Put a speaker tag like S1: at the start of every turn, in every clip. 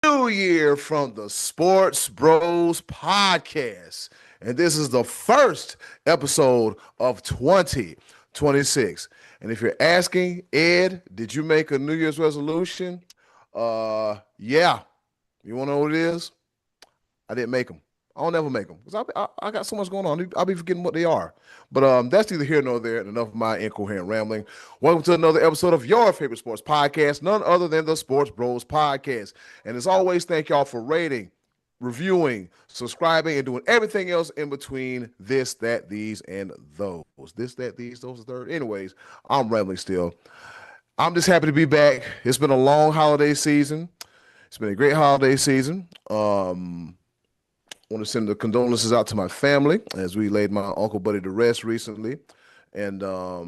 S1: New Year from the Sports Bros podcast. And this is the first episode of 2026. And if you're asking, Ed, did you make a New Year's resolution? Yeah. You want to know what it is? I didn't make them. I don't ever make them because I got so much going on. I'll be forgetting what they are. But that's neither here nor there. And enough of my incoherent rambling. Welcome to another episode of your favorite sports podcast, none other than the Sports Bros podcast. And as always, thank y'all for rating, reviewing, subscribing, and doing everything else in between this, that, these, and those. This, that, these, those, the third. Anyways, I'm rambling still. I'm just happy to be back. It's been a long holiday season. It's been a great holiday season. Want to send the condolences out to my family as we laid my Uncle Buddy to rest recently. And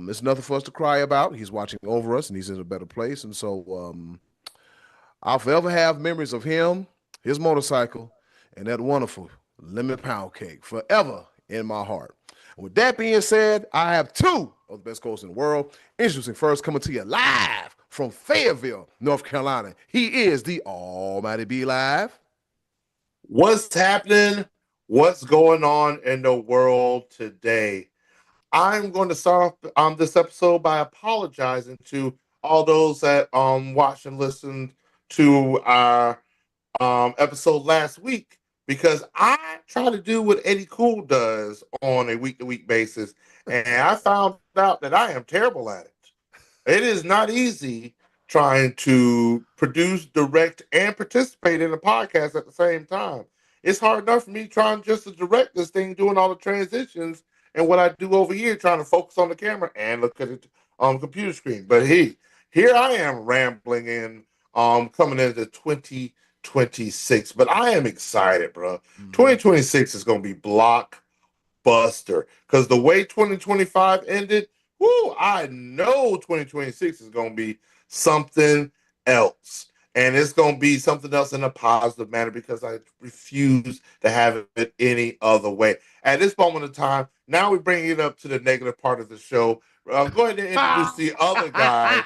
S1: it's nothing for us to cry about. He's watching over us and he's in a better place. And so I'll forever have memories of him, his motorcycle, and that wonderful lemon pound cake forever in my heart. And with that being said, I have two of the best coaches in the world. Introducing first, coming to you live from Fayetteville, North Carolina. He is the Almighty B Live.
S2: What's happening? What's going on in the world today? I'm going to start off this episode by apologizing to all those that watched and listened to our episode last week because I try to do what Eddie Cool does on a week-to-week basis, and I found out that I am terrible at it. It is not easy trying to produce, direct, and participate in a podcast at the same time. It's hard enough for me trying just to direct this thing, doing all the transitions and what I do over here, trying to focus on the camera and look at it on the computer screen. But here I am rambling in, coming into 2026. But I am excited, bro. 2026 is going to be blockbuster because the way 2025 ended, I know 2026 is going to be something else. And it's going to be something else in a positive manner because I refuse to have it any other way. At this moment in time, now we bring it up to the negative part of the show. Go ahead and introduce the other guy.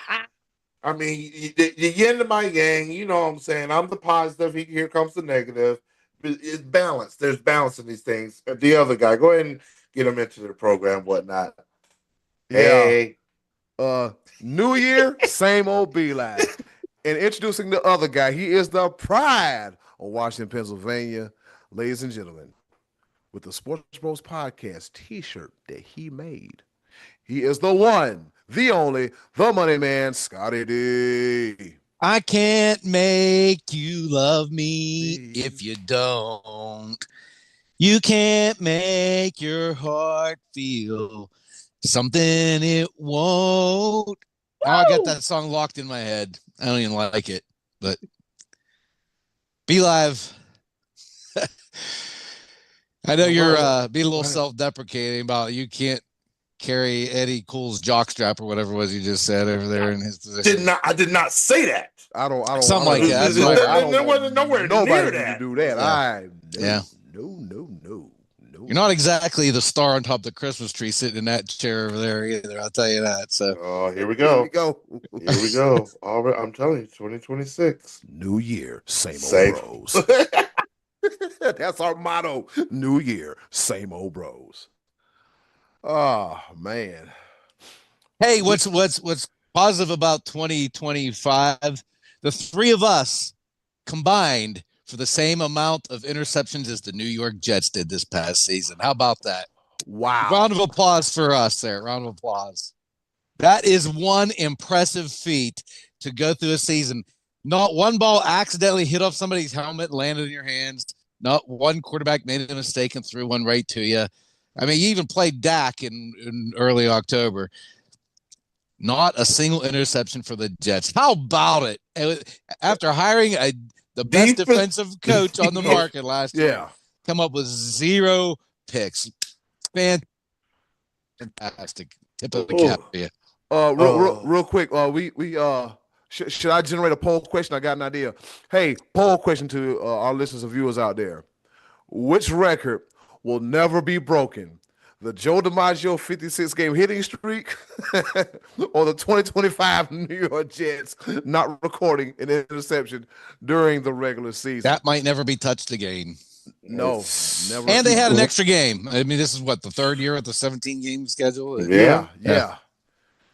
S2: I mean, the yin to my yang, you know what I'm saying? I'm the positive. Here comes the negative. It's balance. There's balance in these things. The other guy, go ahead and get him into the program, whatnot.
S1: Yeah. Hey. New Year, same old B-Live. And introducing the other guy, he is the pride of Washington, Pennsylvania, ladies and gentlemen, with the Sports Bros podcast t-shirt that he made. He is the one, the only, the money man, Scotty D.
S3: I can't make you love me if you don't. You can't make your heart feel something it won't. Woo! Oh, I got that song locked in my head. I don't even like it, but Be Live. I know you're being a little self-deprecating about you can't carry Eddie Cool's jockstrap or whatever it was you just said over there in his position.
S2: I did not say that.
S1: I don't
S3: something like that.
S2: There wasn't nowhere near that.
S1: To do that.
S3: Yeah.
S1: No.
S3: You're not exactly the star on top of the Christmas tree sitting in that chair over there either. I'll tell you that. So,
S2: here we go. Here we go. All right, I'm telling you, 2026.
S1: New year, same old bros. That's our motto. New year, same old bros. Oh man.
S3: Hey, what's positive about 2025? The three of us combined for the same amount of interceptions as the New York Jets did this past season. How about that?
S1: Wow.
S3: Round of applause for us there. Round of applause. That is one impressive feat to go through a season. Not one ball accidentally hit off somebody's helmet, landed in your hands. Not one quarterback made a mistake and threw one right to you. I mean, you even played Dak in early October. Not a single interception for the Jets. How about it? After hiring the best defensive coach on the market last year, come up with 0 picks. Fantastic. Tip of the cap for you.
S1: Real quick, should I generate a poll question? I got an idea. Hey, poll question to our listeners and viewers out there. Which record will never be broken? the Joe DiMaggio 56-game hitting streak or the 2025 New York Jets not recording an interception during the regular season?
S3: That might never be touched again.
S1: No,
S2: It's-
S1: never.
S3: And they had an extra game. I mean, this is what, the third year of the 17-game schedule?
S1: Yeah.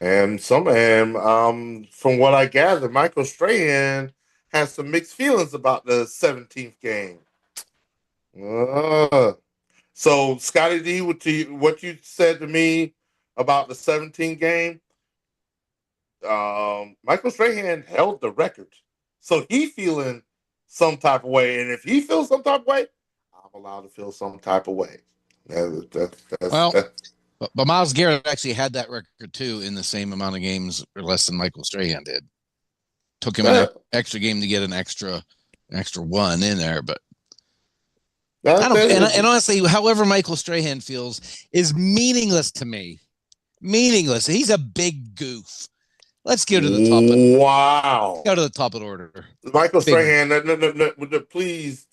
S2: And from what I gather, Michael Strahan has some mixed feelings about the 17th game. So, Scotty D, what you said to me about the 17th game, Michael Strahan held the record. So he feeling some type of way. And if he feels some type of way, I'm allowed to feel some type of way.
S3: But Myles Garrett actually had that record too in the same amount of games or less than Michael Strahan did. Took him an extra game to get an extra one in there, but I don't. And honestly, however Michael Strahan feels is meaningless to me. Meaningless. He's a big goof. Let's go to the top. Go to the top of the order.
S2: Michael Strahan, no, please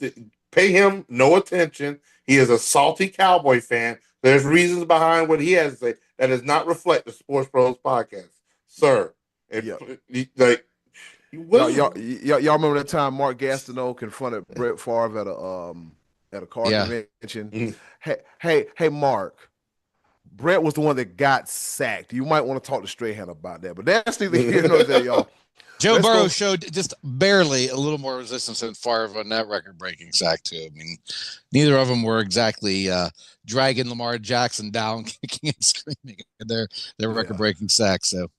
S2: pay him no attention. He is a salty Cowboy fan. There's reasons behind what he has to say that does not reflect the Sports Bros podcast, sir.
S1: Y'all remember that time Mark Gastineau confronted Brett Favre at a car convention? Mm-hmm. Hey, Mark. Brett was the one that got sacked. You might want to talk to Strahan about that, but that's neither here nor there, y'all.
S3: Joe Burrow showed just barely a little more resistance than Favre on that record-breaking sack too. I mean, neither of them were exactly dragging Lamar Jackson down, kicking and screaming in their record-breaking sack. So,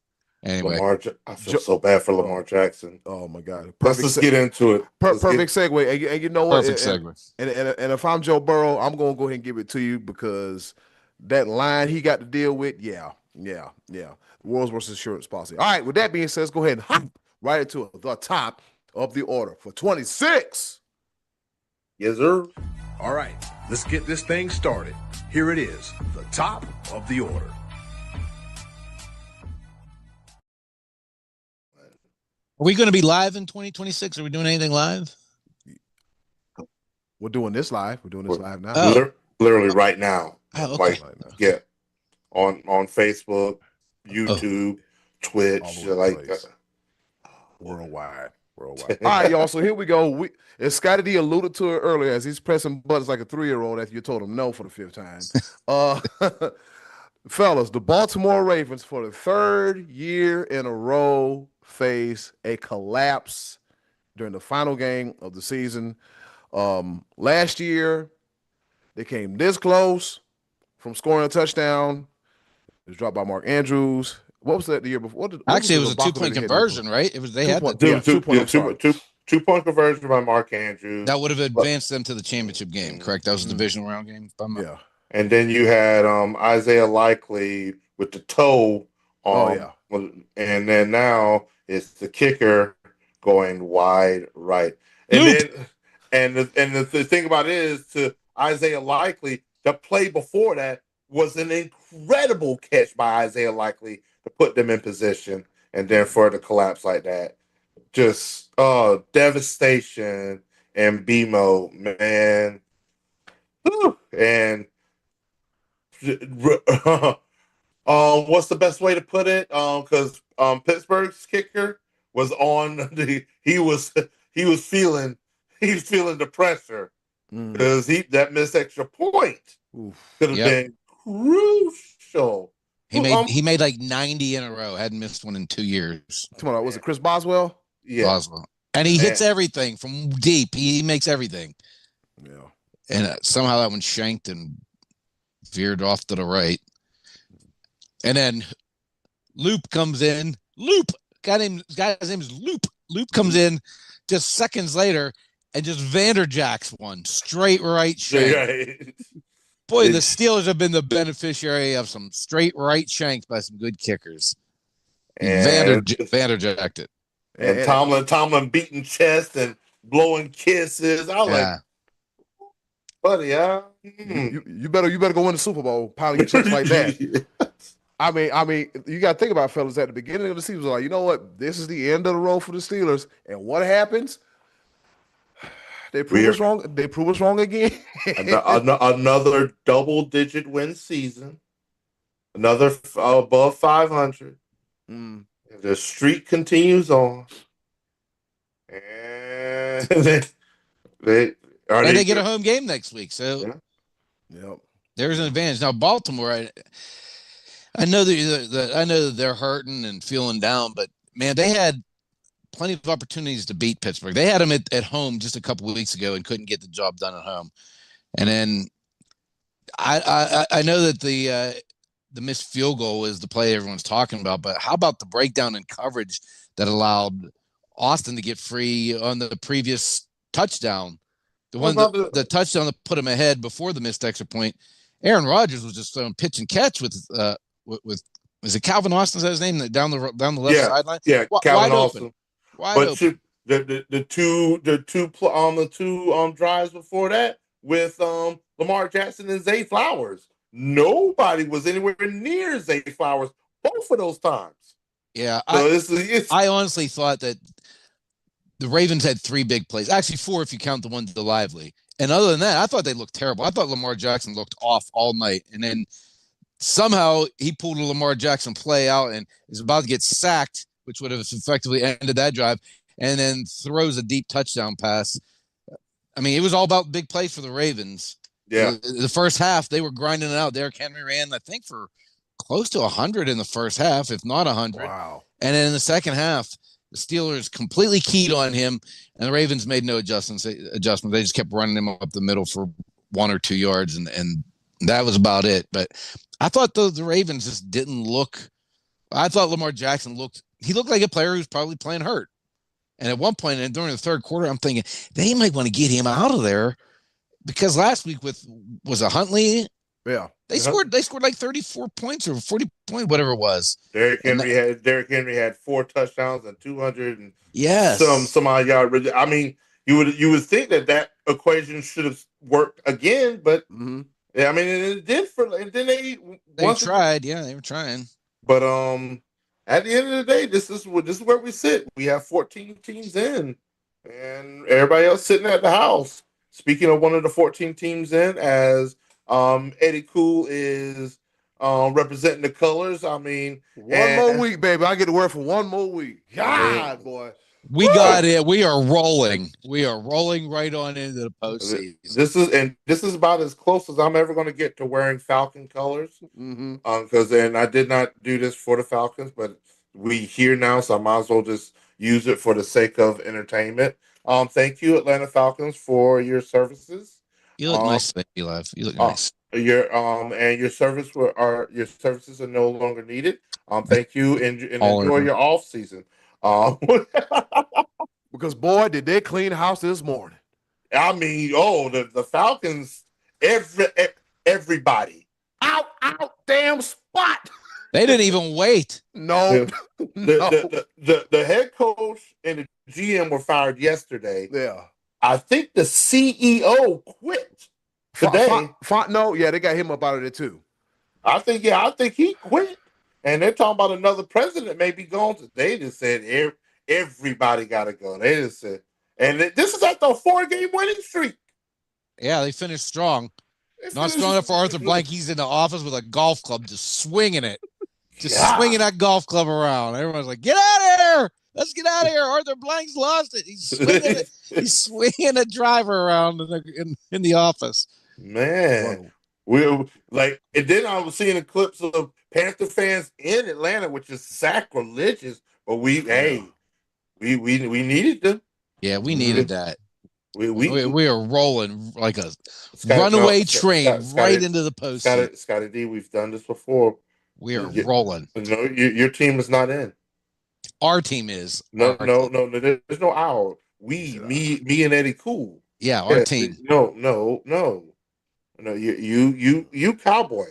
S3: anyway,
S2: I feel so bad for Lamar Jackson.
S1: Oh my God!
S2: Let's just get into it.
S1: Perfect segue, and you know what?
S3: Perfect segue.
S1: And if I'm Joe Burrow, I'm gonna go ahead and give it to you because that line he got to deal with, yeah. World's worst insurance policy. All right, with that being said, let's go ahead and hop right into the top of the order for 26.
S2: Yes, sir.
S4: All right, let's get this thing started. Here it is, the top of the order.
S3: Are we going to be live in 2026? Are we doing anything live?
S1: We're doing this live. We're doing this live now.
S2: Literally right now.
S3: Oh, okay.
S2: On Facebook, YouTube, Twitch,
S1: worldwide. All right, y'all. So here we go. As Scotty D alluded to it earlier, as he's pressing buttons like a 3-year-old after you told him no for the 5th time. Fellas, the Baltimore Ravens for the 3rd year in a row face a collapse during the final game of the season. Last year, they came this close from scoring a touchdown. It was dropped by Mark Andrews. What was that the year before?
S3: Actually, it was a 2-point conversion, right? It was
S2: 2-point conversion by Mark Andrews.
S3: That would have advanced them to the championship game, correct? That was a divisional round game.
S1: Yeah.
S2: And then you had Isaiah Likely with the toe. And then now it's the kicker going wide right. And the thing about it is, to Isaiah Likely, the play before that was an incredible catch by Isaiah Likely to put them in position, and then for it to collapse like that, just devastation and BMO, man. And what's the best way to put it? Because Pittsburgh's kicker was on he was feeling the pressure because that missed extra point could have been crucial.
S3: He made like 90 in a row. Hadn't missed one in 2 years.
S1: Come on, was it Chris Boswell?
S2: Yeah,
S3: Boswell. And he hits everything from deep. He makes everything.
S1: Yeah.
S3: And somehow that one shanked and veered off to the right. And then Loop comes in. Guy's name is Loop. Loop comes in just seconds later and just Vanderjacks one straight right shank.
S2: Right.
S3: Boy, the Steelers have been the beneficiary of some straight right shanks by some good kickers. Vanderjacked it.
S2: And Tomlin beating chest and blowing kisses. Like, buddy,
S1: you better go win the Super Bowl, piling your chips like that. I mean, you got to think about it, fellas. At the beginning of the season, like, you know what? This is the end of the road for the Steelers. And what happens? They prove us wrong. They prove us wrong again.
S2: Another double-digit win season. Another above 500. The streak continues on. And they
S3: get a home game next week. So there's an advantage. Now, Baltimore, I know that they're hurting and feeling down, but man, they had plenty of opportunities to beat Pittsburgh. They had them at home just a couple of weeks ago and couldn't get the job done at home. And then I know that the missed field goal is the play everyone's talking about, but how about the breakdown in coverage that allowed Austin to get free on the previous touchdown? The touchdown that put him ahead before the missed extra point. Aaron Rodgers was just throwing pitch and catch with is it Calvin Austin? Is that his name? Down the left sideline.
S2: Yeah, Calvin Austin.
S3: Wide open.
S2: The two drives before that with Lamar Jackson and Zay Flowers. Nobody was anywhere near Zay Flowers both of those times.
S3: Yeah,
S2: so
S3: I honestly thought that the Ravens had 3 big plays. Actually, 4 if you count the one to Lively. And other than that, I thought they looked terrible. I thought Lamar Jackson looked off all night. And then somehow he pulled a Lamar Jackson play out and is about to get sacked, which would have effectively ended that drive, and then throws a deep touchdown pass. I mean, it was all about big plays for the Ravens.
S2: Yeah.
S3: The first half, they were grinding it out. Derrick Henry ran, I think, for close to 100 in the first half, if not 100.
S1: Wow.
S3: And then in the second half, the Steelers completely keyed on him, and the Ravens made no adjustments. They just kept running him up the middle for 1 or 2 yards, and that was about it. But I thought the Ravens just didn't look – I thought Lamar Jackson looked like a player who's probably playing hurt. And at one point, and during the third quarter, I'm thinking they might want to get him out of there because last week was a Huntley.
S1: Yeah.
S3: They scored like 34 points or 40 points, whatever it was.
S2: Derrick Henry had 4 touchdowns and 200 and some odd yards. I mean, you would think that equation should have worked again, but yeah, I mean it did and then they
S3: tried. Yeah, they were trying.
S2: But at the end of the day, this is where we sit. We have 14 teams in, and everybody else sitting at the house. Speaking of one of the 14 teams in, as Eddie Cool is representing the colors. I mean,
S1: one more week, baby. I get the word for one more week. God, boy.
S3: We got it. We are rolling. We are rolling right on into the postseason.
S2: This is about as close as I'm ever going to get to wearing Falcon colors. Because I did not do this for the Falcons, but we here now, so I might as well just use it for the sake of entertainment. Thank you, Atlanta Falcons, for your services.
S3: You look nice, you love. You look nice.
S2: Your services are no longer needed. Thank you and enjoy your off season.
S1: Because boy, did they clean house this morning.
S2: I mean, the Falcons, everybody
S1: out damn spot.
S3: They didn't even wait.
S1: No.
S2: The head coach and the GM were fired yesterday.
S1: Yeah.
S2: I think the CEO quit today.
S1: They got him up out of there too.
S2: I think he quit. And they're talking about another president may be gone. They just said everybody got to go. They just said, and this is after a 4-game winning streak.
S3: Yeah, they finished strong. Not strong enough for Arthur Blank. He's in the office with a golf club, just swinging it, swinging that golf club around. Everyone's like, "Get out of here! Let's get out of here!" Arthur Blank's lost it. He's swinging it. He's swinging a driver around in the office.
S2: Man, and then I was seeing the clips of Panther fans in Atlanta, which is sacrilegious. But we needed them.
S3: Yeah, we needed that. We are rolling like a runaway train into the postseason.
S2: Scotty D, we've done this before.
S3: We are rolling.
S2: No, your team is not in.
S3: Our team is.
S2: No. There's no our. Me and Eddie Cool.
S3: Yeah, our team.
S2: No. You cowboy.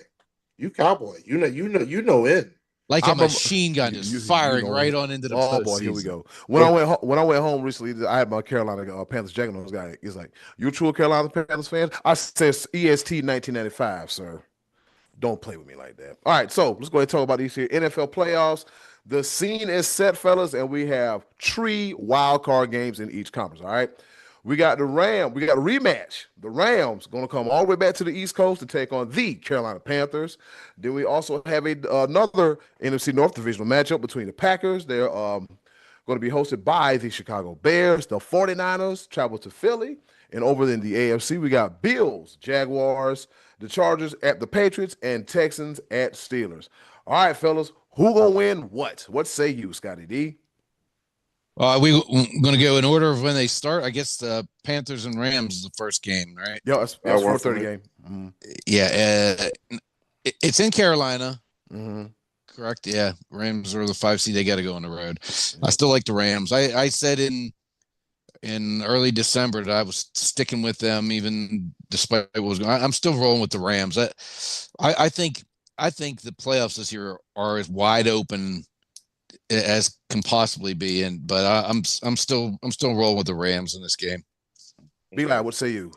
S2: You cowboy. You know in.
S3: Like a machine gun just firing right on into the postseason.
S1: Oh boy, here we go. When I went home recently, I had my Carolina Panthers jacket on. This guy, he's like, "You a true Carolina Panthers fan?" I said, "EST 1995, sir. Don't play with me like that." All right, so let's go ahead and talk about these here NFL playoffs. The scene is set, fellas, and we have 3 wild card games in each conference. All right, We got the We got a rematch. The Rams going to come all the way back to the East Coast to take on the Carolina Panthers. Then we also have another NFC North divisional matchup between the Packers. They're going to be hosted by the Chicago Bears. The 49ers travel to Philly. And over in the AFC, we got Bills, Jaguars, the Chargers at the Patriots, and Texans at Steelers. All right, fellas, who gonna win what? What say you, Scotty D?
S3: We going to go in order of when they start. I guess the Panthers and Rams is the first game, right?
S1: Yeah, it's 4:30 game. Mm-hmm.
S3: Yeah, it's in Carolina.
S1: Mm-hmm.
S3: Correct. Yeah, Rams are the 5 seed. They got to go on the road. I still like the Rams. I said in early December that I was sticking with them, even despite what was going on. I'm still rolling with the Rams. I think the playoffs this year are as wide open as can possibly be, but I'm still rolling with the Rams in this game.
S1: Eli, what say you?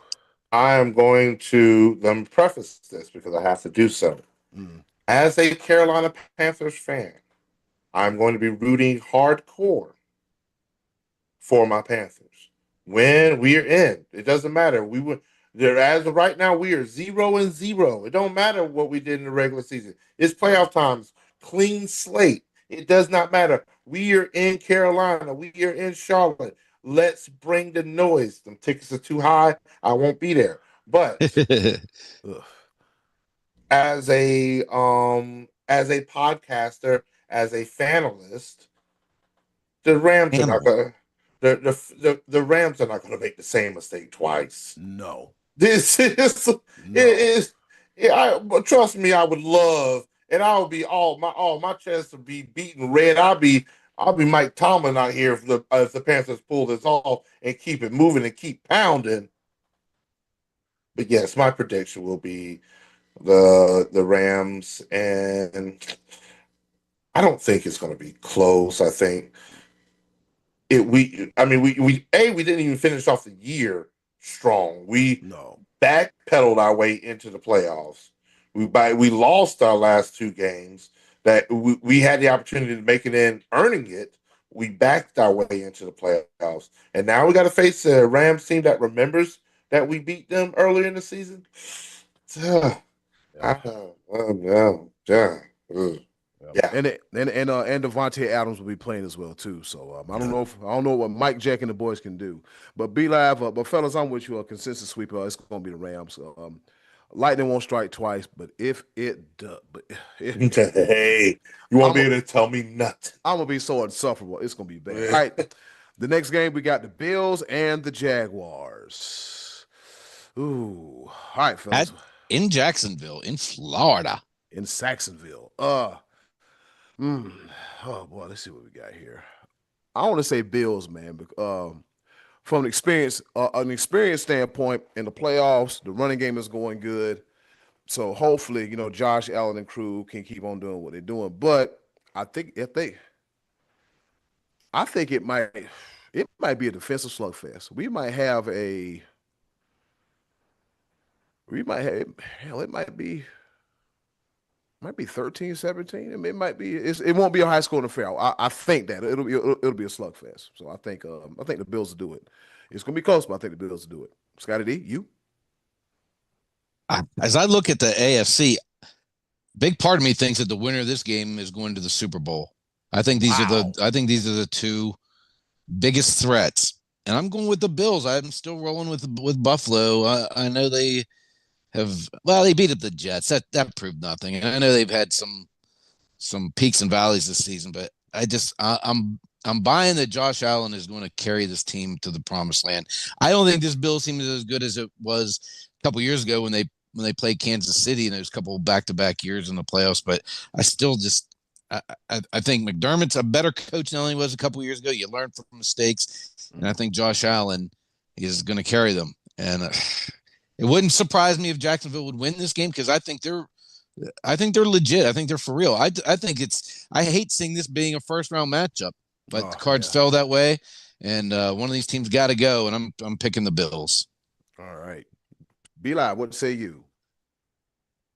S2: I am going to let me preface this because I have to do so. As a Carolina Panthers fan, I'm going to be rooting hardcore for my Panthers. When we are in, it doesn't matter. We would there as of right now, we are 0-0. It don't matter what we did in the regular season. It's playoff times, clean slate. It does not matter. We are in Carolina. We are in Charlotte. Let's bring the noise. Them tickets are too high. I won't be there. But as a podcaster, as a fanalist, the Rams are not gonna the Rams are not gonna make the same mistake twice.
S1: No.
S2: This is it is but trust me, I would love, and I would be all my chance to be beaten red. I'll be Mike Tomlin out here if the Panthers pull this off and keep it moving and keep pounding. But yes, my prediction will be the Rams, and I don't think it's going to be close. I think we didn't even finish off the year strong. We backpedaled our way into the playoffs. We lost our last two games that we had the opportunity to make it in, earning it. We backed our way into the playoffs, and now we got to face a Rams team that remembers that we beat them earlier in the season. Yeah.
S1: And Devontae Adams will be playing as well too. So I don't know what Mike, Jack, and the boys can do. But be live. But fellas, I'm with you. A consensus sweeper. It's going to be the Rams. Lightning won't strike twice, but if it does,
S2: hey, you won't be able to tell me nothing.
S1: I'm gonna be so insufferable. It's gonna be bad. All right. The next game we got the Bills and the Jaguars. Ooh. All right, fellas.
S3: In Jacksonville, in Florida.
S1: In Saxonville. Oh boy, let's see what we got here. I want to say Bills, man. From an experience standpoint in the playoffs, the running game is going good. So hopefully, Josh Allen and crew can keep on doing what they're doing. But I think it might be a defensive slugfest. It might be 13-17. It won't be a high scoring affair. I think that it'll be a slugfest. So I think the Bills will do it. It's gonna be close, but I think the Bills will do it. Scotty D, you?
S3: As I look at the AFC, big part of me thinks that the winner of this game is going to the Super Bowl. I think these are the two biggest threats, and I'm going with the Bills. I'm still rolling with Buffalo. I know they they beat up the Jets. That proved nothing. And I know they've had some peaks and valleys this season, but I'm buying that Josh Allen is going to carry this team to the promised land. I don't think this Bills team is as good as it was a couple years ago when they played Kansas City, and there's a couple back-to-back years in the playoffs. But I still I think McDermott's a better coach than he was a couple years ago. You learn from mistakes, and I think Josh Allen is going to carry them. And it wouldn't surprise me if Jacksonville would win this game because I think they're legit. I think they're for real. I hate seeing this being a first round matchup, but the cards fell that way, and one of these teams got to go, and I'm picking the Bills.
S1: All right, Beli, what say you?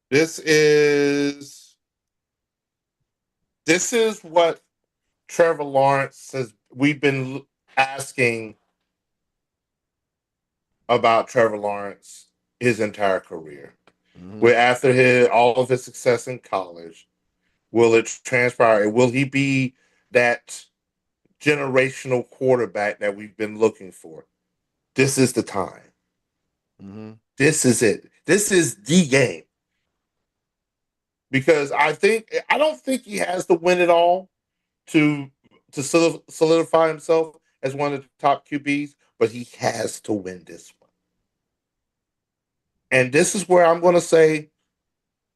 S2: This is what Trevor Lawrence says. We've been asking about Trevor Lawrence his entire career.
S1: Mhm.
S2: Where after all of his success in college, will it transpire? Will he be that generational quarterback that we've been looking for? This is the time.
S1: Mhm.
S2: This is it. This is the game. Because I don't think he has to win it all to solidify himself as one of the top QBs, but he has to win this one. And this is where I'm going to say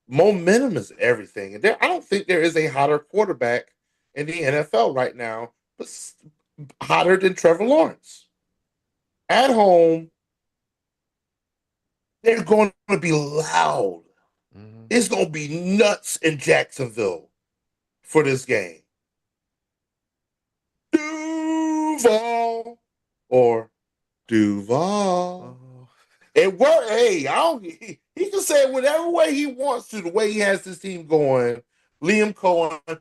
S2: momentum is everything. And I don't think there is a hotter quarterback in the NFL right now, but hotter than Trevor Lawrence. At home, they're going to be loud.
S1: Mhm.
S2: It's going to be nuts in Jacksonville for this game. Duval or Duval.
S1: Oh.
S2: It worked. Hey, he can say it whatever way he wants to, the way he has this team going. Liam Cohen, I'm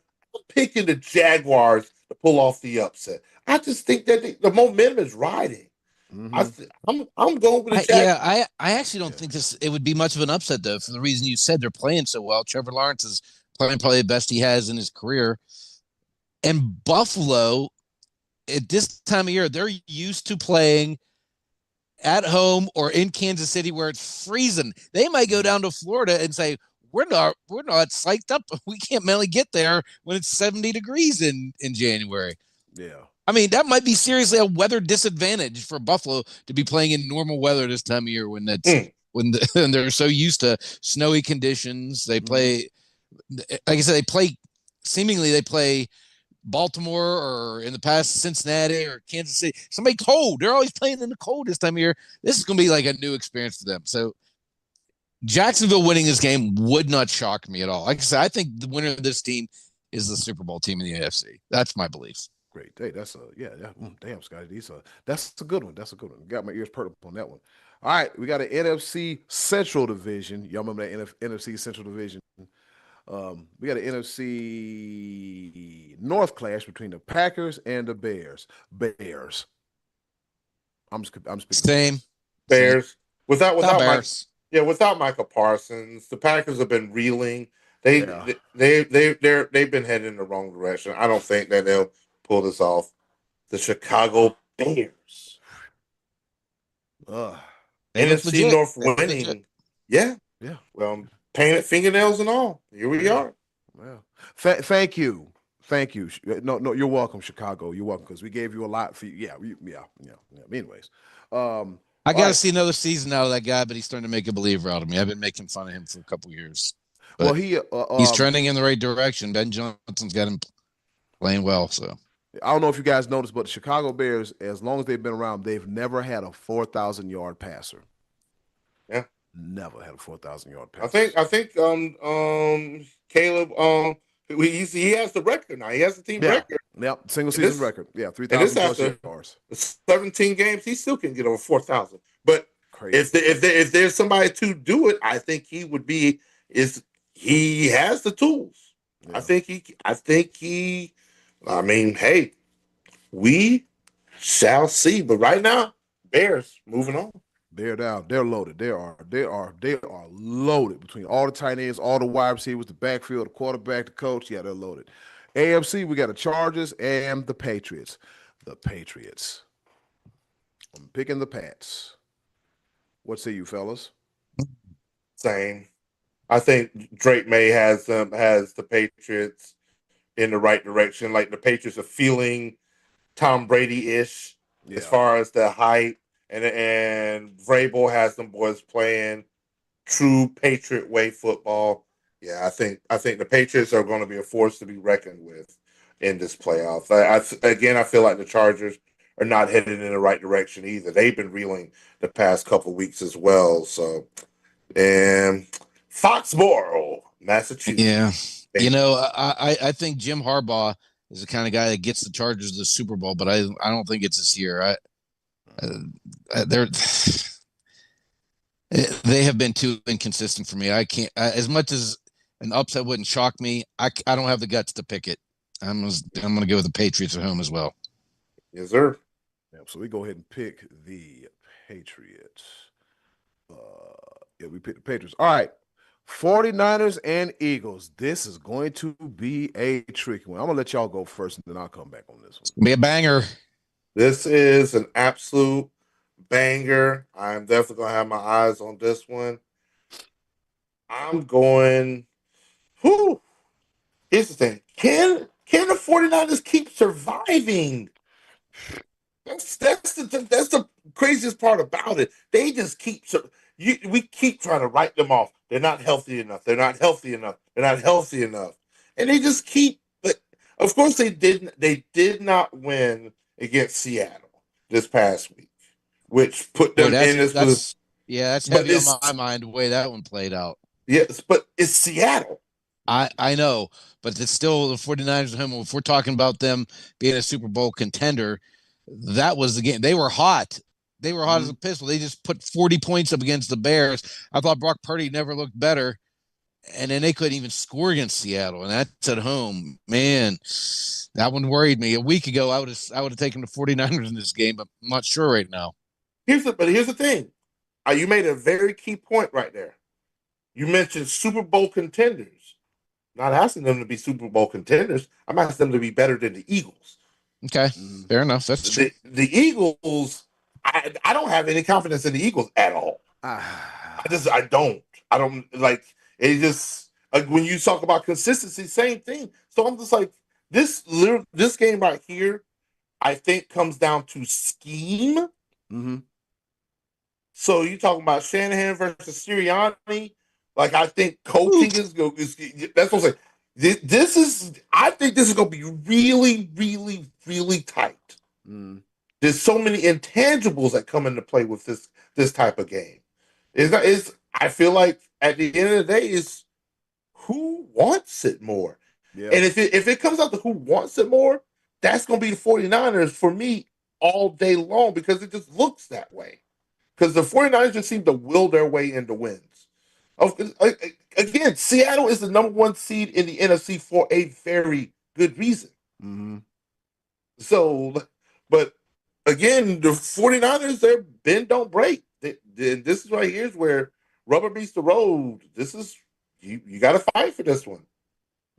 S2: picking the Jaguars to pull off the upset. I just think that the momentum is riding.
S1: Mhm.
S2: I'm going with the Jaguars.
S3: I actually don't think it would be much of an upset though, for the reason you said. They're playing so well. Trevor Lawrence is playing probably the best he has in his career. And Buffalo, at this time of year, they're used to playing at home or in Kansas City where it's freezing. They might go down to Florida and say, we're not psyched up. We can't mentally get there when it's 70 degrees in January.
S1: Yeah.
S3: I mean, that might be seriously a weather disadvantage for Buffalo to be playing in normal weather this time of year when when they're so used to snowy conditions. They play, like I said, they play Baltimore or in the past Cincinnati or Kansas City. Somebody cold. They're always playing in the cold this time of year. This is going to be like a new experience for them. So Jacksonville winning this game would not shock me at all. Like I said, I think the winner of this team is the Super Bowl team in the AFC. That's my belief.
S1: Great. Hey, that's a damn, Scotty. That's a good one. That's a good one. Got my ears perked up on that one. All right, we got an NFC Central Division. Y'all remember that NFC Central Division? We got an NFC North clash between the Packers and the Bears. Bears. I'm speaking
S3: Same.
S2: Bears. Without
S3: Bears.
S2: without Michael Parsons, the Packers have been reeling.
S1: Yeah.
S2: They've been heading in the wrong direction. I don't think that they'll pull this off. The Chicago Bears.
S3: They look
S2: NFC
S3: legit.
S2: North
S3: They look
S2: winning.
S3: legit.
S2: Yeah.
S1: Yeah.
S2: Well, painted fingernails and all. Here we are.
S1: Well, thank you. Thank you. No, you're welcome, Chicago. You're welcome because we gave you a lot for you. Yeah. Anyways,
S3: I
S1: all
S3: got to
S1: right.
S3: see another season out of that guy, but he's starting to make a believer out of me. I've been making fun of him for a couple years. But
S1: Well,
S3: he's trending in the right direction. Ben Johnson's got him playing well. So
S1: I don't know if you guys noticed, but the Chicago Bears, as long as they've been around, they've never had a 4,000-yard passer.
S2: Yeah.
S1: Never had a 4,000-yard passer.
S2: I think Caleb he has the record now. He has the team record.
S1: Yep, single season record. Yeah,
S2: And
S1: 3,000
S2: this
S1: plus
S2: after
S1: yards.
S2: 17 games, he still can get over 4,000. But
S1: Crazy.
S2: if there's somebody to do it, I think he would be. He has the tools.
S1: Yeah.
S2: I think he. I mean, hey, we shall see. But right now, Bears moving on.
S1: They're down. They're loaded. They are loaded between all the tight ends, all the wide receivers, the backfield, the quarterback, the coach. Yeah, they're loaded. AFC, we got the Chargers and the Patriots. The Patriots. I'm picking the Pats. What say you, fellas?
S2: Same. I think Drake May has the Patriots in the right direction. Like the Patriots are feeling Tom Brady-ish as far as the hype, and Vrabel has them boys playing true Patriot way football. Yeah, I think the Patriots are going to be a force to be reckoned with in this playoff. I feel like the Chargers are not headed in the right direction either. They've been reeling the past couple of weeks as well. So, and Foxborough, Massachusetts.
S3: yeah, you know, I think Jim Harbaugh is the kind of guy that gets the Chargers to the Super Bowl, but I don't think it's this year. They're they have been too inconsistent for me. I can't as much as an upset wouldn't shock me. I don't have the guts to pick it. I'm going to go with the Patriots at home as well.
S2: Yes, sir.
S1: Yeah, so we go ahead and pick the Patriots. Yeah, we picked the Patriots. All right. 49ers and Eagles. This is going to be a tricky one. I'm going to let y'all go first, and then I'll come back on this one.
S3: Be a banger.
S2: This is an absolute banger. I'm definitely going to have my eyes on this one. I'm going. Whew. Here's the thing. Can the 49ers keep surviving? That's the craziest part about it. They just we keep trying to write them off. They're not healthy enough. They're not healthy enough. They're not healthy enough. And they just keep. But of course, they didn't. They did not win against Seattle this past week, which put them in this.
S3: That's heavy on my mind the way that one played out.
S2: Yes, but it's Seattle.
S3: I know, but it's still the 49ers at home. If we're talking about them being a Super Bowl contender, that was the game. They were hot. They were hot as a pistol. They just put 40 points up against the Bears. I thought Brock Purdy never looked better. And then they couldn't even score against Seattle. And that's at home. Man, that one worried me. A week ago, I would have taken the 49ers in this game, but I'm not sure right now.
S2: Here's the thing. You made a very key point right there. You mentioned Super Bowl contenders. Not asking them to be Super Bowl contenders. I'm asking them to be better than the Eagles.
S3: Okay, fair enough. That's true.
S2: The Eagles, I don't have any confidence in the Eagles at all. I don't like it. Just like when you talk about consistency, same thing. So I'm just like this game right here. I think comes down to scheme.
S1: Mm-hmm.
S2: So you talking about Shanahan versus Sirianni? Like I think coaching is that's what I'm saying. I think this is going to be really, really, really tight. There's so many intangibles that come into play with this type of game. I feel like at the end of the day is who wants it more. Yeah. And if it comes out to who wants it more, that's going to be the 49ers for me all day long because it just looks that way. Because the 49ers just seem to will their way into wins. Again, Seattle is the number one seed in the NFC for a very good reason.
S1: Mm-hmm.
S2: So, but again, the 49ers, they're bend, don't break. This is right here is where rubber meets the road. This is, you got to fight for this one.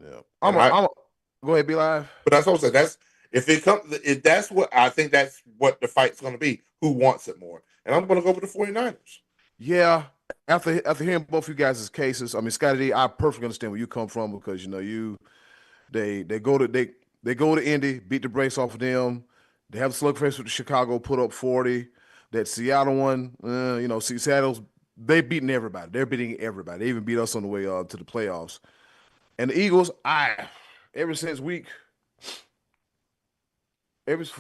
S1: Yeah. Go ahead, be live.
S2: But that's what I'm saying. That's what the fight's going to be. Who wants it more? And I'm going to go with the 49ers.
S1: Yeah. After hearing both you guys' cases, I mean, Scotty D, I perfectly understand where you come from because they go to Indy, beat the brakes off of them. They have a slugfest with Chicago, put up 40. That Seattle one, Seattle's they beating everybody. They're beating everybody. They even beat us on the way to the playoffs. And the Eagles, for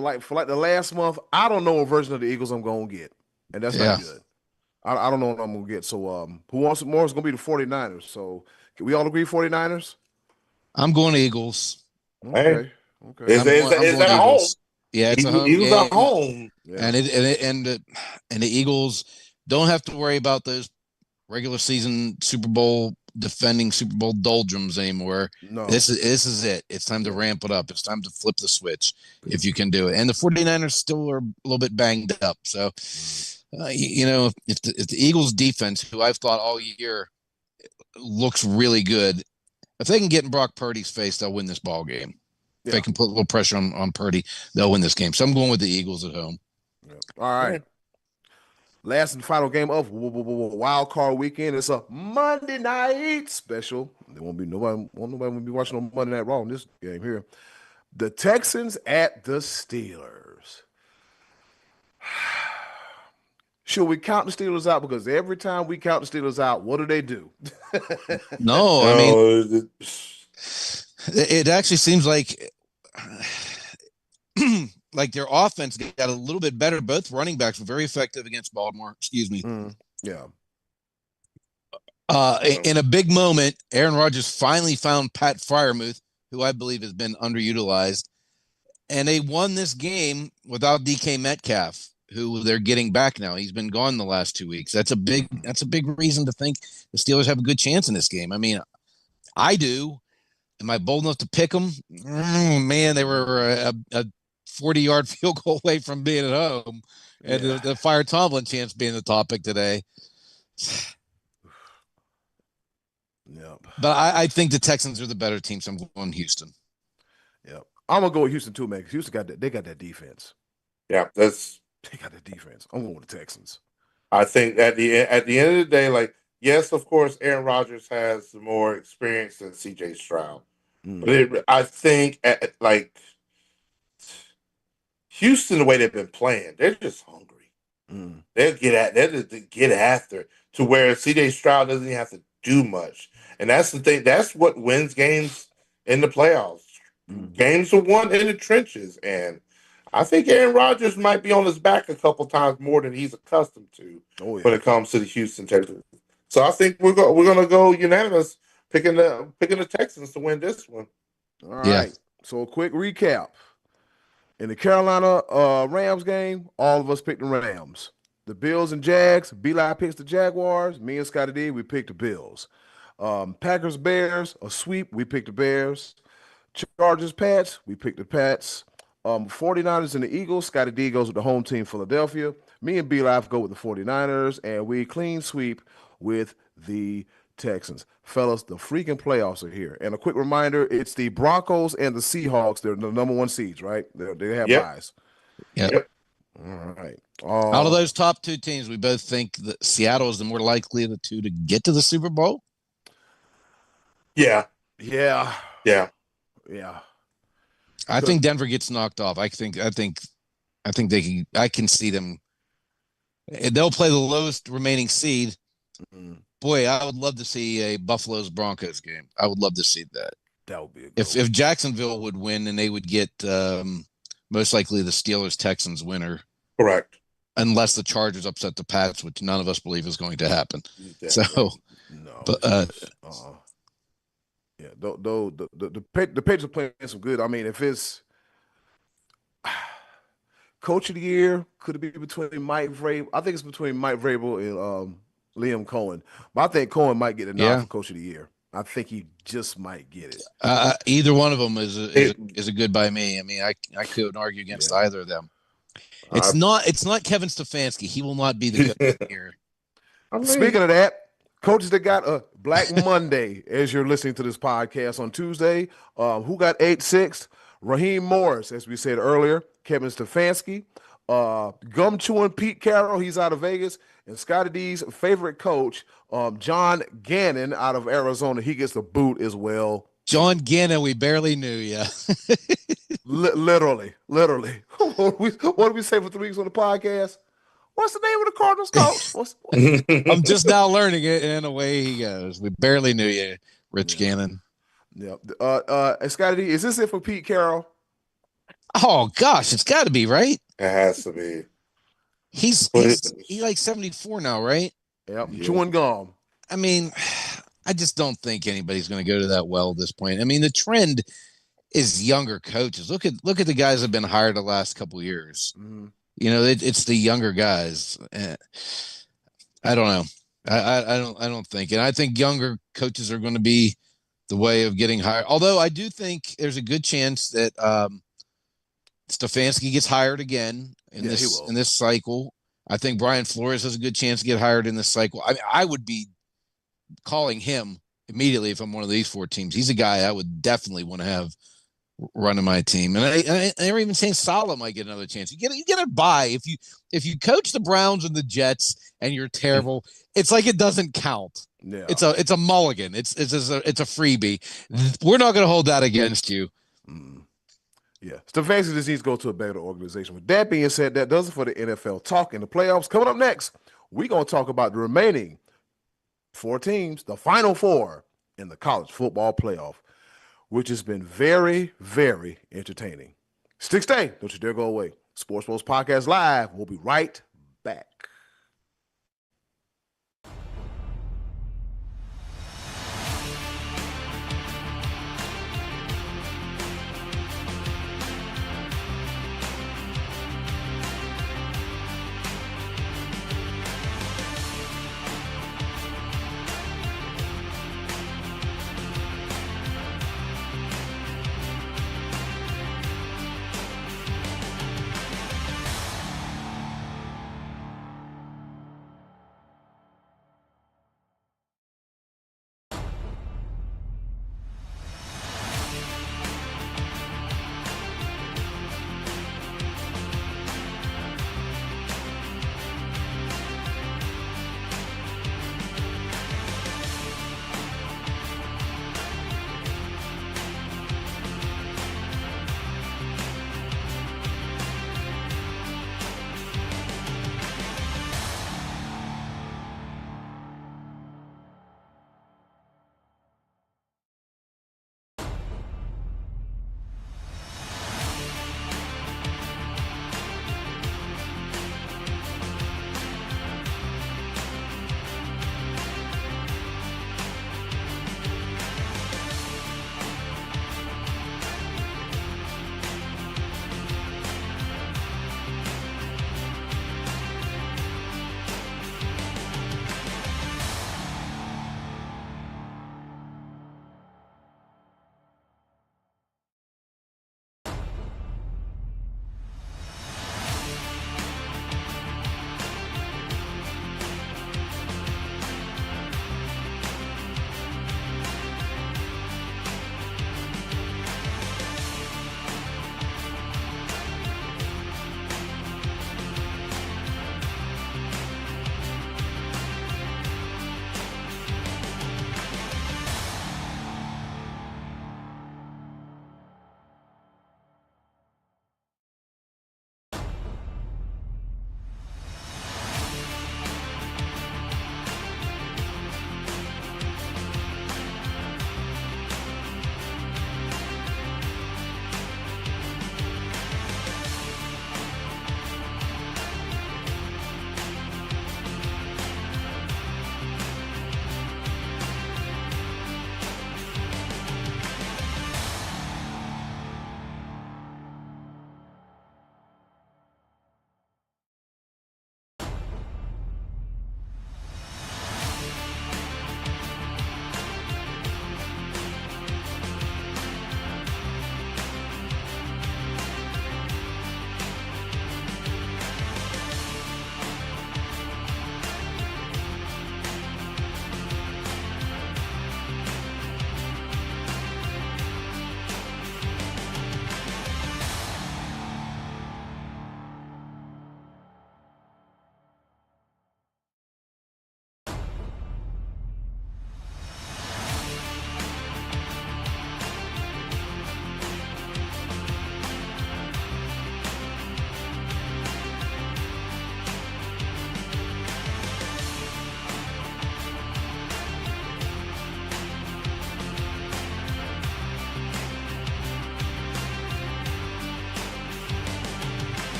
S1: the last month, I don't know what version of the Eagles I'm gonna get, and that's not good. I don't know what I'm going to get. So who wants it more is going to be the 49ers. So can we all agree 49ers?
S3: I'm going to Eagles.
S1: Okay.
S2: Is that home?
S3: Yeah, it's a home
S2: game. At home.
S3: Yeah. And the Eagles don't have to worry about those regular season Super Bowl defending Super Bowl doldrums anymore.
S1: No.
S3: This is it. It's time to ramp it up. It's time to flip the switch if you can do it. And the 49ers still are a little bit banged up. So if the Eagles defense, who I've thought all year looks really good, if they can get in Brock Purdy's face, they'll win this ball game. If they can put a little pressure on Purdy, they'll win this game. So I'm going with the Eagles at home.
S1: Yep. All right. Last and final game of Wild Card Weekend. It's a Monday night special. There won't be nobody will be watching on Monday Night Raw in this game here. The Texans at the Steelers. Should we count the Steelers out? Because every time we count the Steelers out, what do?
S3: No, I mean, it actually seems like their offense got a little bit better. Both running backs were very effective against Baltimore. Excuse me.
S1: Yeah.
S3: In a big moment, Aaron Rodgers finally found Pat Freiermuth, who I believe has been underutilized, and they won this game without DK Metcalf, who they're getting back now. He's been gone the last 2 weeks. That's a big reason to think the Steelers have a good chance in this game. I mean, I do. Am I bold enough to pick them? Man, they were a 40-yard field goal away from being at home, and the fire Tomlin chance being the topic today.
S1: Yep.
S3: But I think the Texans are the better team, so I'm going Houston.
S1: Yep. I'm gonna go with Houston too, man. Because Houston they got that defense.
S2: Yeah,
S1: they got that defense. I'm going with the Texans.
S2: I think at the end of the day, like, yes, of course, Aaron Rodgers has more experience than C.J. Stroud, but I think Houston, the way they've been playing, they're just hungry. They'll get after it, to where C.J. Stroud doesn't even have to do much, and that's the thing. That's what wins games in the playoffs. Games are won in the trenches, and I think Aaron Rodgers might be on his back a couple times more than he's accustomed to when it comes to the Houston Texans. So I think we're gonna go unanimous, picking the Texans to win this one.
S1: All right. So a quick recap. In the Carolina Rams game, all of us picked the Rams. The Bills and Jags, Beli picks the Jaguars. Me and Scotty D, we picked the Bills. Packers Bears, a sweep, we picked the Bears. Chargers Pats, we picked the Pats. 49ers and the Eagles, Scotty D goes with the home team, Philadelphia. Me and B-Life go with the 49ers, and we clean sweep with the Texans. Fellas, the freaking playoffs are here. And a quick reminder, it's the Broncos and the Seahawks. They're the number one seeds, right? They have buys.
S3: Yep.
S1: All right.
S3: Out of those top two teams, we both think that Seattle is the more likely of the two to get to the Super Bowl.
S2: Yeah.
S3: I think Denver gets knocked off. I think they can. I can see them. They'll play the lowest remaining seed. Boy, I would love to see a Buffalo's Broncos game. I would love to see that.
S1: That would be a good
S3: if Jacksonville would win, and they would get most likely the Steelers Texans winner.
S2: Correct.
S3: Unless the Chargers upset the Pats, which none of us believe is going to happen.
S1: Definitely. The Patriots are playing some good. I mean, if it's Coach of the Year, could it be between Mike Vrabel? I think it's between Mike Vrabel and Liam Cohen. But I think Cohen might get a nod for Coach of the Year. I think he just might get it.
S3: Either one of them is a good by me. I mean, I couldn't argue against either of them. It's not Kevin Stefanski. He will not be the coach of the year.
S1: Speaking of that, coaches that got a Black Monday, as you're listening to this podcast on Tuesday, who got 8-6? Raheem Morris, as we said earlier, Kevin Stefanski, gum chewing Pete Carroll, he's out of Vegas, and Scotty D's favorite coach, John Gannon out of Arizona, he gets the boot as well.
S3: John Gannon, we barely knew you.
S1: Literally. What did we say for 3 weeks on the podcast? What's the name of the Cardinals coach?
S3: I'm just now learning it, and away he goes. We barely knew you, Rich Gannon.
S1: Yeah. Scotty D, is this it for Pete Carroll?
S3: Oh gosh, it's got to be, right?
S2: It has to be.
S3: He's like 74 now, right?
S1: Yep. Chewing gum.
S3: I mean, I just don't think anybody's going to go to that well at this point. I mean, the trend is younger coaches. Look at the guys that have been hired the last couple of years. You know, it's the younger guys. I don't know. I don't think, and I think younger coaches are going to be the way of getting hired. Although I do think there's a good chance that Stefanski gets hired again in this cycle. I think Brian Flores has a good chance to get hired in this cycle. I mean, I would be calling him immediately if I'm one of these 4 teams. He's a guy I would definitely want to have running my team. And they're even saying Salah might get another chance. You get a bye. If you coach the Browns and the Jets and you're terrible, it's like it doesn't count.
S1: Yeah.
S3: It's a mulligan. It's a freebie. We're not going to hold that against you.
S1: Yeah. Stefanski just needs to go to a better organization. With that being said, that does it for the NFL talk in the playoffs. Coming up next, we're going to talk about the remaining 4 teams, the final 4 in the college football playoff, which has been very, very entertaining. Stay, don't you dare go away. SportsBros Podcast Live. We'll be right back.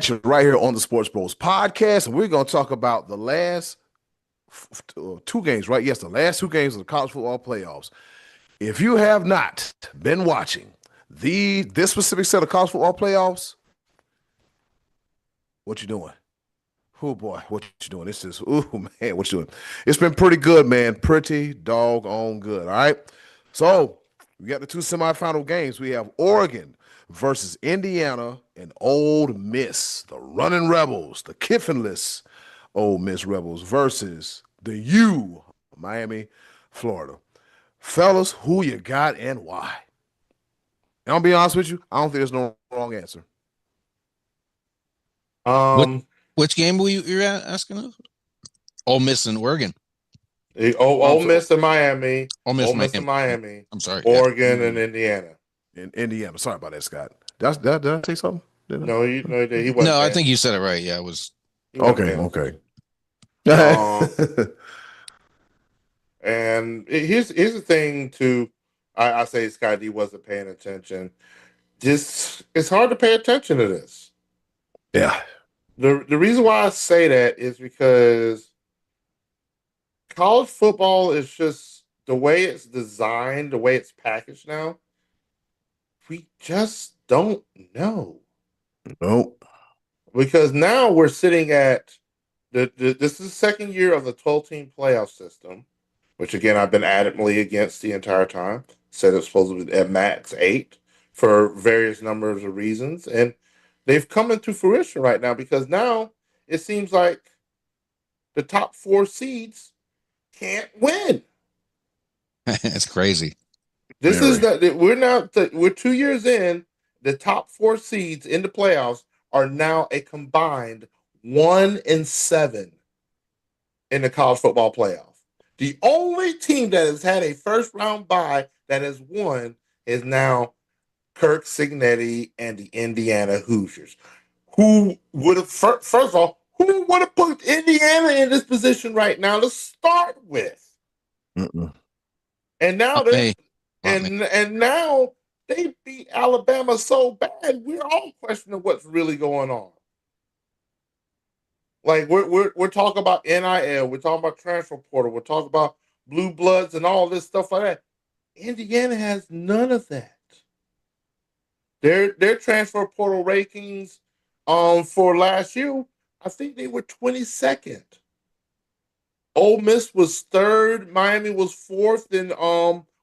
S1: you right here on the Sports Bros podcast, and we're going to talk about the last two games, right? Yes, the last two games of the college football playoffs. If you have not been watching this specific set of college football playoffs, what you doing? Oh boy, what you doing? This is man, what you doing? It's been pretty good, man. Pretty doggone good. All right. So we got the two semifinal games. We have Oregon versus Indiana and Ole Miss, the running Rebels, the Kiffinless Ole Miss Rebels versus the U, Miami, Florida. Fellas, who you got and why? And I'll be honest with you, I don't think there's no wrong answer.
S3: Which game were you asking of? Ole Miss and Oregon.
S2: Ole Miss and Miami.
S3: Ole Miss
S2: and Miami.
S3: I'm sorry.
S2: Oregon and Indiana.
S1: In Indiana. Sorry about that, Scott. Did I say something?
S2: No, he wasn't.
S3: No, I think you said it right. Yeah, it was.
S1: Okay.
S2: And here's the thing too. I say Scott D wasn't paying attention. Just it's hard to pay attention to this.
S1: Yeah.
S2: The reason why I say that is because college football is just the way it's designed, the way it's packaged now. We just don't know.
S1: Nope.
S2: Because now we're sitting at this is the second year of the 12-team playoff system, which again I've been adamantly against the entire time. Said it's supposed to be at max 8 for various numbers of reasons, and they've come into fruition right now because now it seems like the top 4 seeds can't win.
S3: It's crazy.
S2: This is that we're 2 years in. The top 4 seeds in the playoffs are now a combined 1-7 in the college football playoff. The only team that has had a first round bye that has won is now Kirk Cignetti and the Indiana Hoosiers. Who would have first of all, who would have put Indiana in this position right now to start with?
S1: Mm-mm.
S2: And now and now they beat Alabama so bad, we're all questioning what's really going on. Like we're talking about NIL, we're talking about transfer portal, we're talking about blue bloods and all this stuff like that. Indiana has none of that. Their transfer portal rankings for last year, I think they were 22nd. Ole Miss was 3rd, Miami was 4th, and